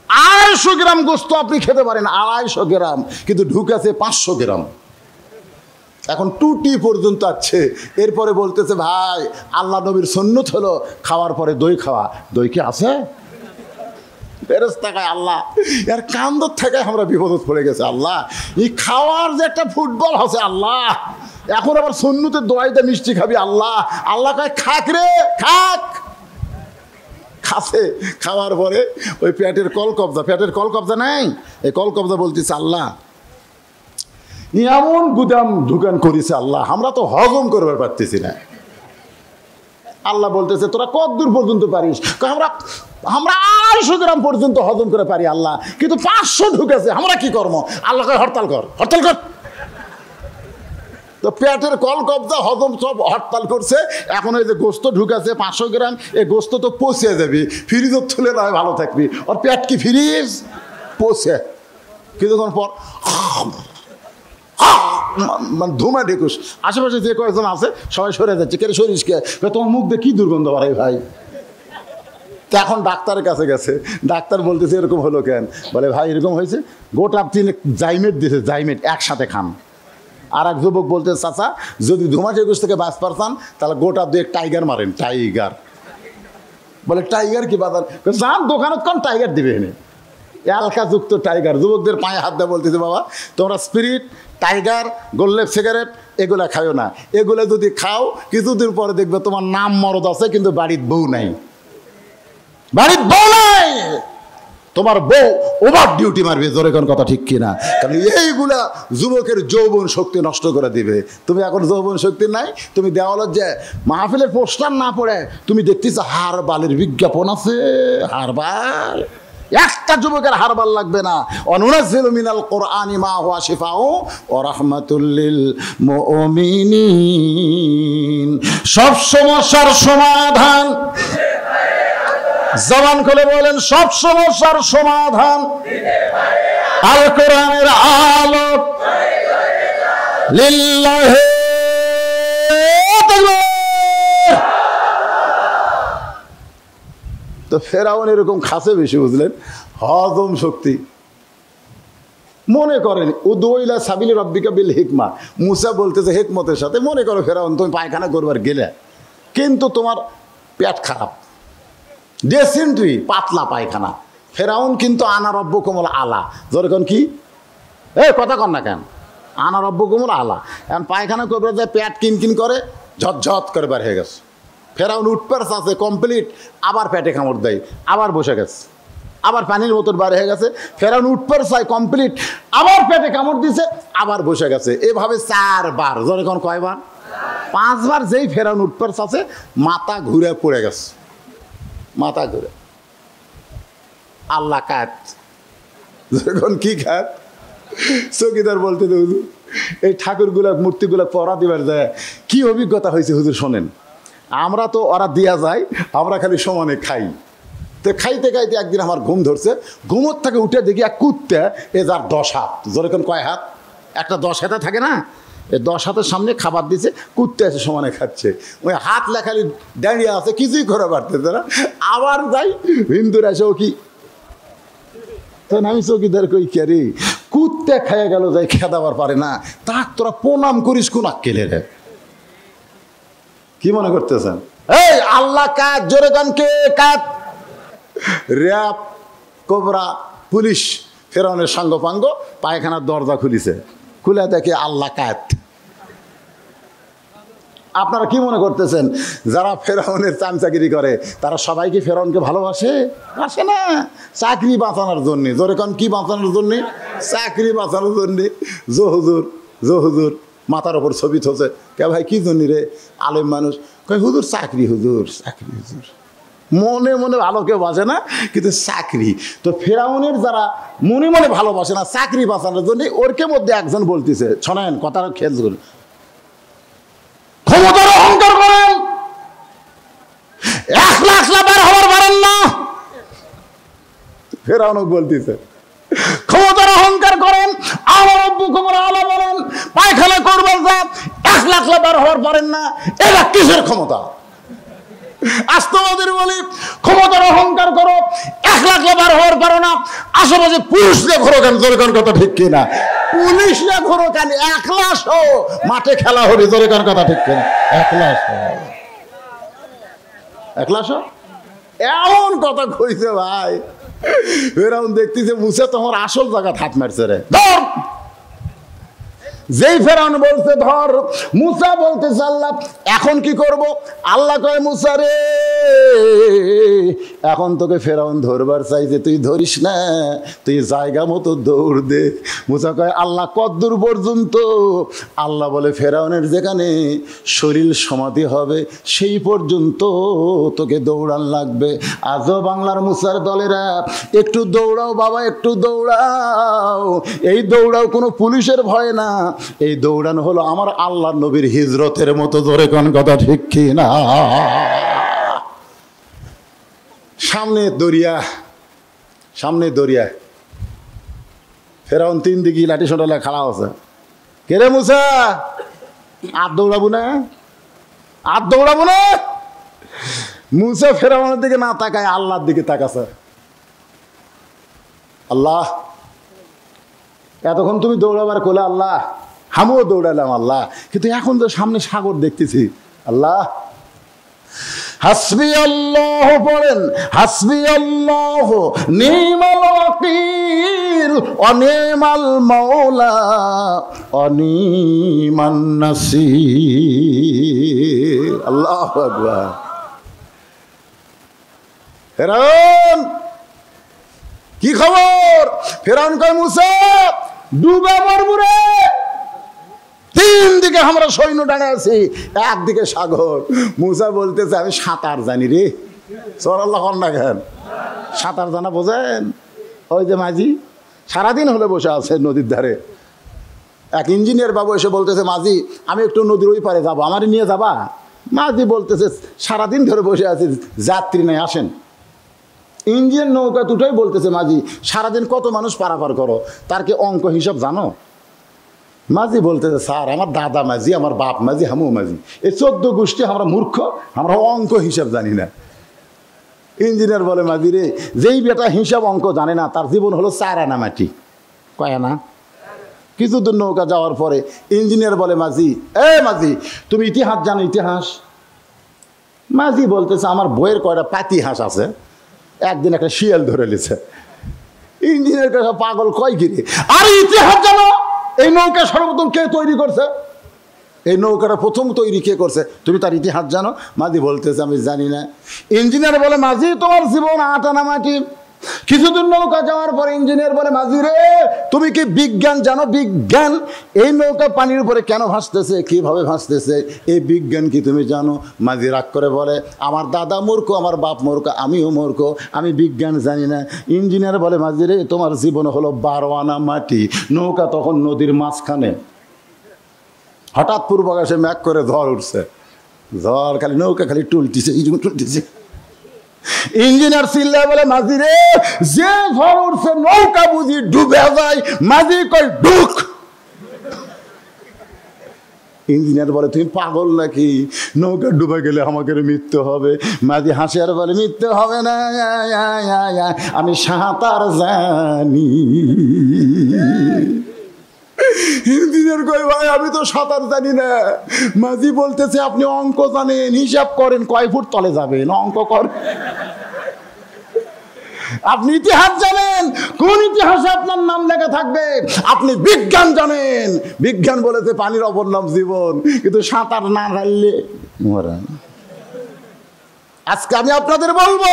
250 গ্রাম গোস্ত আপনি খেতে পারেন, 250 গ্রাম, কিন্তু ঢুকাছে 500 গ্রাম। এখন টুটি পর্যন্ত আছে। এরপরে বলতেছে ভাই আল্লাহ নবীর সুন্নত হলো খাওয়ার পরে দই খাওয়া। দই কি আছে? ফেরেশতা কয় আল্লাহ এর কান্দর থেকে আমরা বিপদত পড়ে গেছে। আল্লাহ এই খাওয়ার যে একটা ফুটবল আছে, আল্লাহ এখন আবার সুন্নতের দোয়াইতে মিষ্টি খাবি। আল্লাহ আল্লাহ কয় খাক রে, খাক। খাসে, খাওয়ার পরে ওই পেটের কলকবজা, পেটের কলকবজা নাই, এই কলকবজা বলতেছে আল্লাহ এমন গুদাম দোকান করেছে আল্লাহ, আমরা তো হজম করবার পারতেছি না। আল্লাহ বলতেছে তোরা কত দূর পর্যন্ত পারিস? আমরা 250 গ্রাম পর্যন্ত হজম করে পারি আল্লাহ, কিন্তু 500 ঢুকেছে, আমরা কি করবো? আল্লাহ কয় হরতাল কর, হরতাল কর। তো পেটের কলকবজা হজম সব হরতাল করছে। এখন এই যে গোস্ত ঢুকেছে 500 গ্রাম, এই গোস্ত তো পচে যাবি, ফ্রিজের তুলে নয় ভালো থাকবি। ওর পেট কি ফ্রিজ? পচে কিছুক্ষণ পর মানে ধুমা ঢেকুস। আশেপাশে যে কয়েকজন আছে সবাই সরে যাচ্ছে, কে সরিস কে? তোমার মুখ দিয়ে কি দুর্গন্ধ বাড়াই ভাই। তো এখন ডাক্তারের কাছে গেছে, ডাক্তার বলতেছে এরকম হলো কেন? বলে ভাই এরকম হয়েছে, গোটা 3 জাইমেট দিয়েছে, জাইমেট একসাথে খান। আর এক যুবক বলতে চাচা যদি ধুমা ঢেকুস থেকে বাঁচ পারতাম তাহলে গোটা 2 টাইগার মারেন। টাইগার বলে টাইগার কি বাজার? যান দোকানত কোন টাইগার দিবে এনে, এলাকাযুক্ত টাইগার। যুবকদের পায়ে হাত দেওয়া বলতেছে বাবা তোমরা স্পিরিট, টাইগার, গোল্লেপ সিগারেট এগুলা খাও না। এগুলো যদি খাও কিছুদিন পরে দেখবে তোমার নাম মরদ আছে কিন্তু বাড়ির বউ নাই, বাড়ির বউ নাই, তোমার বউ ওভার ডিউটি মারবে। জোরে কোন কথা ঠিক কিনা? কারণ এইগুলা যুবকের যৌবন শক্তি নষ্ট করে দিবে। তুমি এখন যৌবন শক্তি নাই, তুমি দেওয়ালের যে মাহফিলের পোস্টার না পড়ে তুমি দেখতেছো হারবালের বিজ্ঞাপন আছে, হারবাল। একটা যুবকের হারবাল লাগবে না। অনুনাজ্জিলু মিনাল কুরআনি মা হুয়া শিফাউ ওয়া রাহমাতুল লিল মুমিনিন। সব সমস্যার সমাধান, জবান খুলে বলেন, সব সমস্যার সমাধান আল কোরআনের আলো। লিল্লাহি তাকবীর। তো ফেরাউন এরকম খাসে বেশি, বুঝলেন, হজম শক্তি। মনে করেন উদুইলা সাবিলি রাব্বিকা বিল হিকমা, মুসা বলতেছে হিকমতের সাথে। মনে করো ফেরাউন তুমি পায়খানা করবার গেলে, কিন্তু তোমার পেট খারাপ, ডেসেন্ট্রি, পাতলা পায়খানা। ফেরাউন কিন্তু আনা রব্বুকুমুল আলা। যেরকম কি কথা কন না কেন? আনা রব্বুকুমুল আলা। এখন পায়খানা করবার যায় পেট কিনকিন করে, ঝটঝট করে বার হয়ে গেছে। ফেরাউন উঠপার আছে কমপ্লিট, আবার পেটে কামড় দেয়, আবার বসে গেছে, আবার পানির বোতল বার হয়ে গেছে। ফেরাউন উঠপার চাই কমপ্লিট, আবার পেটে কামড় দিছে, আবার বসে গেছে। এভাবে 4 বার। যেরকম কয়বার? 5 বার। যেই ফেরাউন উঠপার আছে মাথা ঘুরে পড়ে গেছে, মাথা ঘুরে। আল্লাহ কাত। যখন কি খাত? চকিদার বলতে হুজুর এই ঠাকুরগুলা মূর্তিগুলা পড়া দিবার যায় কি অভিজ্ঞতা হয়েছে হুজুর শোনেন। আমরা তো ওরা দিয়া যায়, আমরা খালি সমানে খাই। তো খাইতে খাইতে একদিন আমার ঘুম ধরছে, ঘুমোর থেকে উঠে দেখি এক কুত্তে, এ যার 10 হাত। যেরকম কয় হাত? একটা 10 হাতে থাকে না, এই 10 হাতের সামনে খাবার দিছে, কুত্তে এসে সমানে খাচ্ছে। ওই হাত লেখালি দাঁড়িয়ে আছে, কিছুই করে পারতেছে না। আবার যাই, হিন্দুরা এসে ও কি আমি চৌকিদার কই কে রে, কুত্তে খাইয়া গেল, যাই খেদাবার পারে না, তাক তোরা প্রণাম করিস কোন আক্কেলে রে? কি মনে করতেছেন? এই আল্লাহ কাজ, জোরে গান কে কাজ? র্যাব, কোবরা, পুলিশ ফেরাউনের সাঙ্গ পায়খানার দরজা খুলিছে, খুলে দেখে আল্লাহ কাত। আপনারা কি মনে করতেছেন যারা ফেরাউনের চামচাগিরি করে তারা সবাই কি ফেরাউনকে ভালোবাসে? বাসে না। চাকরি বাঁচানোর জন্যে, জোরে কন কি বাঁচানোর জন্যে? চাকরি বাঁচানোর জন্যে। জো হুজুর মাথার ওপর ছবি থোছে। কে ভাই কি জন্য রে? আলেম মানুষ কয় হুজুর চাকরি, হুজুর চাকরি, হুজুর। মনে মনে ভালো কেউ বাসে না, কিন্তু চাকরি। তো ফেরাউনের যারা মনে মনে ভালোবাসে না চাকরি বাঁচানোর জন্য, ওরকে মধ্যে একজন বলতেছে, শোনেন কথাটা খেয়াল করুন, ক্ষমতার অহংকার করেন, 1 লাখ বার হবার পারেন না। ফেরাউন বলতেছে ক্ষমতার অহংকার করেন, আমার রব্বু খবর আলা বলেন পায়খানা করবেন যা 1 লাখ বার হবার পারেন না, এটা কিসের ক্ষমতা? আস্তবাদের বলি ক্ষমতার অহংকার করো, 1 লাখ বার হওয়ার পারো না, আশেপাশে পুলিশ দিয়ে ঘোরো কেন? জোরে কোন কথা ঠিক কিনা? পুলিশ না ঘোরো কেন? 1 লাখ মাঠে খেলা হবে, জোরে কোন কথা ঠিক কিনা? 1 লাখ এমন কথা কইছে ভাই। ফেরাউন দেখতেছে মুসা তোমার আসল জায়গা হাত মারছে রে, ধর। যেই ফেরাউন বলছে ধর, মুসা বলতেছে আল্লাহ এখন কি করব? আল্লাহ কয় মুসা রে এখন তোকে ফেরাউন ধরবার চাইছে, তুই ধরিস না, তুই জায়গা মতো দৌড় দে। মুসা কয় আল্লাহ কতদূর পর্যন্ত? আল্লাহ বলে ফেরাউনের যেখানে শরীর সমাধি হবে সেই পর্যন্ত তোকে দৌড়ান লাগবে। আজও বাংলার মুসার দলেরা একটু দৌড়াও বাবা, একটু দৌড়াও। এই দৌড়াও কোনো পুলিশের ভয় না, এই দৌড়ানো হলো আমার আল্লাহর নবীর হিজরতের মতো। জোরে কোন কথা ঠিক কি না? সামনে দরিয়া, ফেরাউন 3 দিকে লাঠি সোটালে খাড়া আছে। কেরে মুসা আর দৌড়াবো না? মুসা ফেরাউনের দিকে না তাকায় আল্লাহর দিকে তাকাছে। আল্লাহ এতক্ষণ তুমি দৌড়াবার কোলে আল্লাহ, আমিও দৌড়ালাম আল্লাহ, কিন্তু এখন তো সামনে সাগর দেখতেছি আল্লাহ। হাসবি আল্লাহ পড়েন, হাসবি আল্লাহ নিমাল ওয়াকিল ওয়া নিমাল মাওলা ওয়া নিমান নাসির। আল্লাহু আকবার। ফেরাউন কি খবর? ফেরাউন কয় মুসা ডুবে মরবো রে, 3 দিকে আমরা সৈন্য দাঁড়িয়ে আছি, একদিকে সাগর। মুসা বলতেছে আমি সাঁতার জানি রে। সরাল্লাহ না কেন? সাঁতার জানা বোঝেন? ওই যে মাঝি সারাদিন হলে বসে আছে নদীর ধারে, এক ইঞ্জিনিয়ার বাবু এসে বলতেছে মাঝি আমি একটু নদীর ওই পারে যাবো, আমারই নিয়ে যাবা? মাঝি বলতেছে সারাদিন ধরে বসে আছি, যাত্রী নাই, আসেন। ইঞ্জিন নৌকা দুটোই বলতেছে মাঝি সারাদিন কত মানুষ পারাপার করো, তার কি অঙ্ক হিসাব জানো? মাঝি বলতেছে স্যার আমার দাদা মাঝি, আমার বাপ মাঝি, হামু মাঝি, এই 14 গোষ্ঠী আমরা মূর্খ, আমরা অঙ্ক হিসাব জানি না। ইঞ্জিনিয়ার বলে মাঝি রে যেই বেটা হিসাব অঙ্ক জানে না তার জীবন হলো 4 আনা মাটি। কয় আনা? কিছুদূর নৌকা যাওয়ার পরে ইঞ্জিনিয়ার বলে মাঝি মাঝি তুমি ইতিহাস জানো? ইতিহাস? মাঝি বলতেছে আমার বইয়ের কয়টা পাতি হাঁস আছে, একদিন একটা শিয়াল ধরে নিছে। ইঞ্জিনিয়ার কাছে পাগল কয় গিরে, আর ইতিহাস জানো? এই নৌকা সর্বপ্রথম কে তৈরি করছে? এই নৌকাটা প্রথম তৈরি কে করছে? তুমি তার ইতিহাস জানো? মাঝি বলতেছে আমি জানি না। ইঞ্জিনিয়ার বলে মাঝি তোমার জীবন 8 আনা মাটি। কিছুদূর নৌকা যাওয়ার পরে ইঞ্জিনিয়ার বলে মাঝি রে তুমি কি বিজ্ঞান জানো? বিজ্ঞান? এই নৌকা পানির উপরে কেন ভাসতেছে, কিভাবে ভাসতেছে, এই বিজ্ঞান কি তুমি জানো? মাঝি রাগ করে বলে আমার দাদা মূর্খ, আমার বাপ মূর্খ, আমিও মূর্খ, আমি বিজ্ঞান জানি না। ইঞ্জিনিয়ার বলে মাঝি রে তোমার জীবন হলো 12 আনা মাটি। নৌকা তখন নদীর মাঝখানে, হঠাৎ পূর্ব আকাশে ম্যাক করে ঝড় উঠছে, ঝড় খালি নৌকা খালি টুলতিছে, টুলতিছে। ইঞ্জিনিয়ার চিল্লায় বলে মাঝি রে যে ঝড় উঠছে নৌকা বুঝি ডুবে যায়? মাঝি কই ডুক। ইঞ্জিনিয়ার বলে তুমি পাগল নাকি? নৌকা ডুবে গেলে আমাকে মৃত্যু হবে। মাঝি হাসি আর বলে মৃত্যু হবে না, আমি সাঁতার জানি। ইঞ্জিনিয়ার কই ভাই আমি তো সাঁতার জানি না। মাঝি বলতেছে আপনি অঙ্ক জানেন, হিসাব করেন, কয় ফুট তলে যাবেন, অঙ্ক কর। আপনি ইতিহাস জানেন, কোন ইতিহাসে আপনার নাম লেখা থাকবে? আপনি বিজ্ঞান জানেন, বিজ্ঞান বলেছে পানির অপর নাম জীবন, কিন্তু সাঁতার না জানলে মরেন। আজকে আমি আপনাদের বলবো,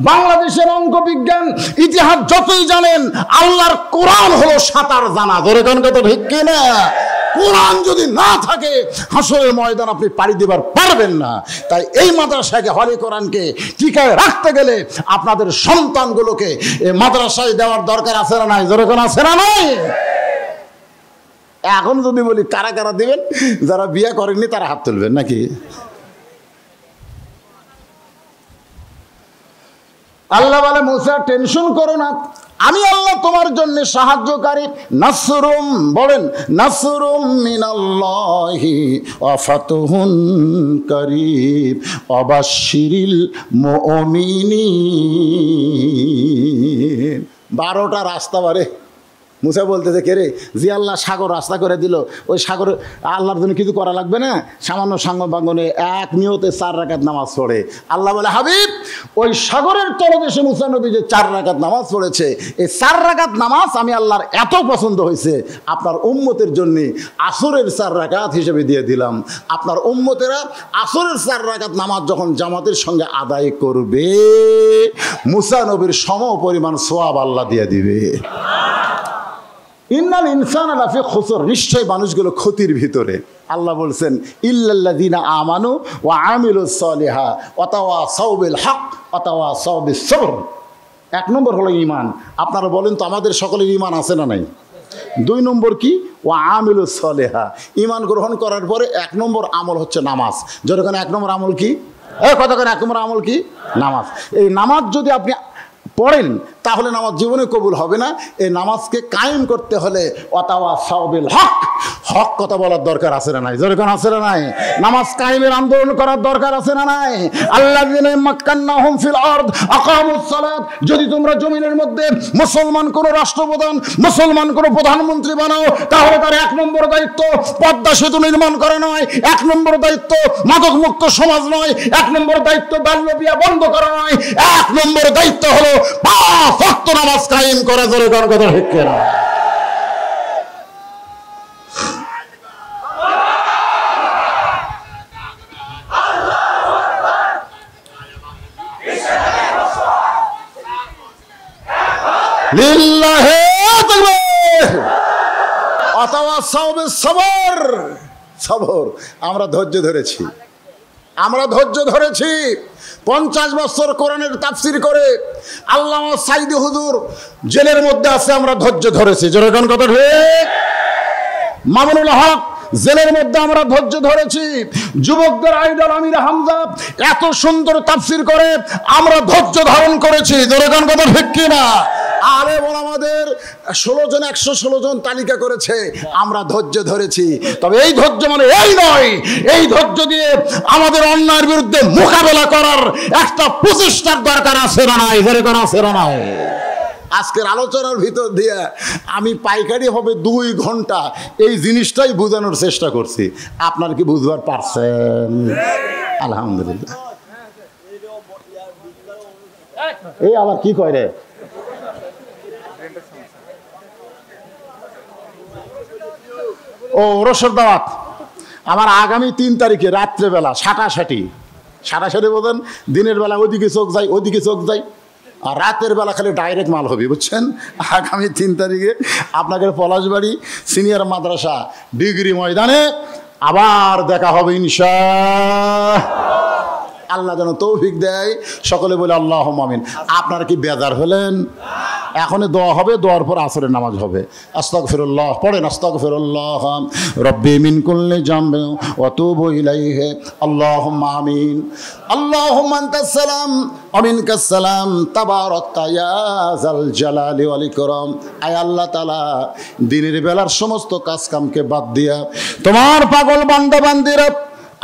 বাংলাদেশের অঙ্ক বিজ্ঞান ইতিহাস যতই জানেন, আল্লাহর কোরআন হলো সাঁতার জানা। ধরে কোন কথা ঠিক কিনা? কোরআন যদি না থাকে হাসরের ময়দান আপনি পাড়ি দিবার পারবেন না। তাই এই মাদ্রাসাকে, হলে কোরআনকে টিকায় রাখতে গেলে আপনাদের সন্তানগুলোকে এই মাদ্রাসায় দেওয়ার দরকার আছে না নাই? ধরে কোন আছে না নাই? এখন যদি বলি কারা কারা দিবেন, যারা বিয়ে করেননি তারা হাত তুলবেন নাকি? আল্লাহ বলে, মুসা টেনশন করো না, আমি আল্লাহ তোমার জন্য সাহায্যকারী। নাসরুম, বলেন নাসরুম মিনাল্লাহি ওয়া ফাতহুন কারীব ওয়াবাশশিরিল মুমিনিন। 12টা রাস্তা বারে মুসা বলতেছে, কে রে? জি আল্লাহ সাগর রাস্তা করে দিল, ওই সাগর আল্লাহর জন্য কিছু করা লাগবে না, সামান্য সাঙ্গবাঙ্গনে এক নিয়তে 4 রাকাত নামাজ পড়ে। আল্লাহ বলে, হাবিব ওই সাগরের তলদেশে মুসা নবী যে 4 রাকাত নামাজ পড়েছে, এই 4 রাকাত নামাজ আমি আল্লাহর এত পছন্দ হয়েছে, আপনার উম্মতের জন্য আসরের 4 রাকাত হিসেবে দিয়ে দিলাম। আপনার উম্মতেরা আসরের 4 রাকাত নামাজ যখন জামাতের সঙ্গে আদায় করবে, মুসা নবীর সম পরিমাণ সওয়াব আল্লাহ দিয়ে দিবে। ইন্নাল ইনসানা লাফি খুসর, নিশ্চয় মানুষগুলো ক্ষতির ভিতরে। আল্লাহ বলছেন, ইল্লাল্লাযিনা আমানু ওয়া আমিলুস সলিহা ওয়া তাওয়াসাউ বিল হক ওয়া তাওয়াসাউ বিস সবর। 1 নম্বর হলো ঈমান। আপনারা বলেন তো, আমাদের সকলের ঈমান আছে না নাই? 2 নম্বর কি? ওয়া আমিলুস সলিহা। ঈমান গ্রহণ করার পরে 1 নম্বর আমল হচ্ছে নামাজ। যখন 1 নম্বর আমল কি? কথা করে 1 নম্বর আমল কি? নামাজ। এই নামাজ যদি আপনি পড়েন তাহলে নামাজ জীবনে কবুল হবে না। এই নামাজকে কায়েম করতে হলে ওয়াতাওয়াসাউ বিল হক, হক কথা বলার দরকার আছে না নাই? যেরকম আছে না নাই? নামাজ কায়েমের আন্দোলন করার দরকার আছে না নাই? আল্লাযিনা মাক্কান্নাহুম ফিল আরদ আকামুস সালাত। যদি তোমরা জমিনের মধ্যে মুসলমান কোন রাষ্ট্রপ্রধান, মুসলমান কোন প্রধানমন্ত্রী বানাও, তাহলে তার 1 নম্বর দায়িত্ব পদ্মা সেতু নির্মাণ করা নয়, 1 নম্বর দায়িত্ব মাদক মুক্ত সমাজ নয়, 1 নম্বর দায়িত্ব বাল্য বিয়ে বন্ধ করা নয়, 1 নম্বর দায়িত্ব হলো 5 ওয়াক্ত নামাজ কায়েম করা। জোরে কোন কথা ঠিক কিনা? লিল্লাহি তাকবীর। ওয়াতাওয়াসাউ বিস সবর। সবর, আমরা ধৈর্য ধরেছি, আমরা ধৈর্য ধরেছি। 50 বছর কোরআনের তাফসীর করে আল্লামা সাইদি হুজুর জেলের মধ্যে আছে, আমরা ধৈর্য ধরেছি। যেরকম কথা ঠিক। মামুনুল হক জেলের মধ্যে আমরা ধৈর্য ধরেছি। যুবকদের আইডল আমির হামজা এত সুন্দর তাফসীর করে আমরা ধৈর্য ধারণ করেছি। যেরকম কথা ঠিক কিনা? আরে আমাদের 16 জন 116 জন তালিকা করেছে, আমরা ধৈর্য ধরেছি। তবে এই ধৈর্য মানে এই নয়, এই ধৈর্য দিয়ে আমাদের অন্যায়ের বিরুদ্ধে মোকাবেলা করার একটা প্রচেষ্টার দরকার আছে না নাই? যেরকম আছে না নাই? আজকের আলোচনার ভিতর দিয়ে আমি পাইকারি হবে 2 ঘন্টা এই জিনিসটাই বোঝানোর চেষ্টা করছি। আপনার কি বুঝবার পারছেন? আলহামদুলিল্লাহ। এই আবার কি কয় রে? ও রসর দাওয়াত আমার আগামী 3 তারিখে রাত্রেবেলা সাটাসাটি বোঝেন, দিনের বেলা ওইদিকে চোখ যায়, ওইদিকে চোখ যায়, আর রাতের বেলা খালি ডাইরেক্ট মাল হবে, বুঝছেন? আগামী 3 তারিখে আপনাদের পলাশবাড়ি সিনিয়র মাদ্রাসা ডিগ্রি ময়দানে আবার দেখা হবে ইনশাআল্লাহ। আল্লাহ যেন তৌফিক দেয়। সকলে বলে আল্লাহুম্মা আমিন। আপনারা কি বেজার হলেন? এখনই দোয়া হবে, দোয়ার পর আসরের নামাজ হবে। আস্তাগফিরুল্লাহ পড়েন, আস্তাগফিরুল্লাহ রব্বি মিন কুল্লি জামবি ওয়া তুবু ইলাইহি। আল্লাহুম্মা আমিন। আল্লাহুম্মা আনতাস সালাম ওয়া মিনকাস সালাম তাবারাকতা ইয়া যাল জালালি ওয়াল ইকরাম। আয় আল্লাহ তাআলা, দিনের বেলার সমস্ত কাজ কামকে বাদ দিয়া তোমার পাগল বান্দা বান্দিরা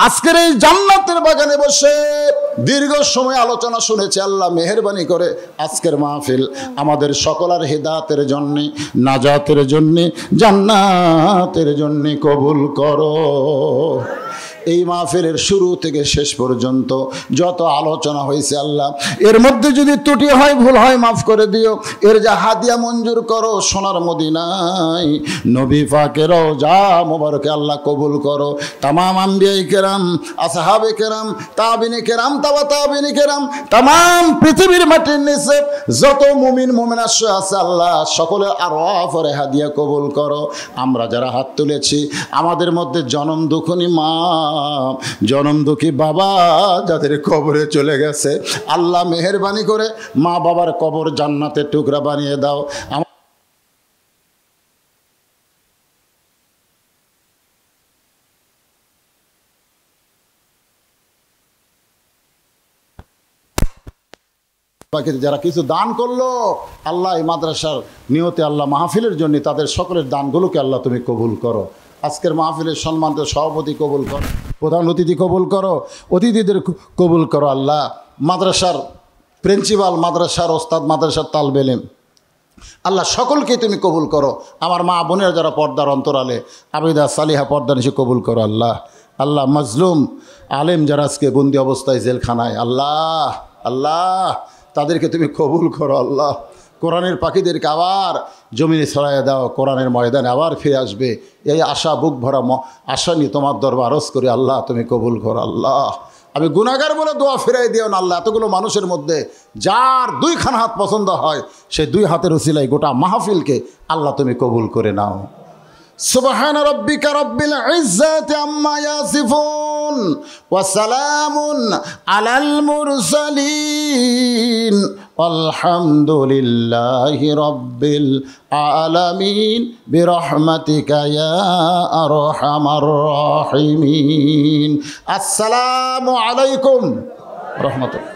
আজকের এই জান্নাতের বাগানে বসে দীর্ঘ সময় আলোচনা শুনেছে। আল্লাহ মেহেরবানি করে আজকের মাহফিল আমাদের সকলের হিদায়াতের জন্যে, নাজাতের জন্যে, জান্নাতের জন্যে কবুল করো। এই মাহফিলের শুরু থেকে শেষ পর্যন্ত যত আলোচনা হয়েছে আল্লাহ, এর মধ্যে যদি ত্রুটি হয়, ভুল হয়, মাফ করে দিও। এর যা হাদিয়া মঞ্জুর করো সোনার মদিনায় নবী পাকের রওজা মোবারকে আল্লাহ কবুল করো। তামাম আম্বিয়ায়ে কেরাম, আসহাবে কেরাম, তাবিনে কেরাম, তাবা তাবিনে কেরাম, তামাম পৃথিবীর মাটির নিচে যত মুমিন মুমিনা আছে আল্লাহ সকলের আরওয়াফের হাদিয়া কবুল করো। আমরা যারা হাত তুলেছি আমাদের মধ্যে জনম দুঃখী মা, জনম দুঃখী বাবা যাদের কবরে চলে গেছে আল্লাহ মেহেরবানি করে মা বাবার কবর জান্নাতের টুকরা বানিয়ে দাও। যারা কিছু দান করলো আল্লাহ এই মাদ্রাসার নিয়তে আল্লাহ মাহফিলের জন্য তাদের সকলের দানগুলোকে আল্লাহ তুমি কবুল করো। আজকের মাহফিলের সম্মানিত সভাপতি কবুল করো, প্রধান অতিথি কবুল করো, অতিথিদের কবুল করো আল্লাহ। মাদ্রাসার প্রিন্সিপাল, মাদ্রাসার ওস্তাদ, মাদ্রাসার তালবে ইলম আল্লাহ সকলকে তুমি কবুল করো। আমার মা বোনের যারা পর্দার অন্তরালে আবিদা সালিহা পর্দা নিশে কবুল করো আল্লাহ। আল্লাহ মাজলুম আলেম যারা আজকে বন্দি অবস্থায় জেলখানায় আল্লাহ, আল্লাহ তাদেরকে তুমি কবুল করো আল্লাহ। কোরআনের পাখিদেরকে আবার জমিনে ছড়াইয়া দাও, কোরআনের ময়দানে আবার ফিরে আসবে এই আশা, বুক ভরা আশা নিয়ে তোমার দরবার আরজ করি আল্লাহ তুমি কবুল করো আল্লাহ। আমি গুনাহগার বলে দোয়া ফিরাই দিও না আল্লাহ। এতগুলো মানুষের মধ্যে যার দুইখান হাত পছন্দ হয় সেই দুই হাতের উসিলায় গোটা মাহফিলকে আল্লাহ তুমি কবুল করে নাও। সুবহান রাব্বিকা রাব্বিল ইজ্জাতি আম্মা ইয়াসিফুন ওয়া সালামুন আলাল মুরসালিন আলহামদুলিল্লাহি রাব্বিল আলামিন বিরহমাতিকা ইয়া আরহামার রাহিমিন। আসসালামু আলাইকুম রাহমাতুল্লাহ।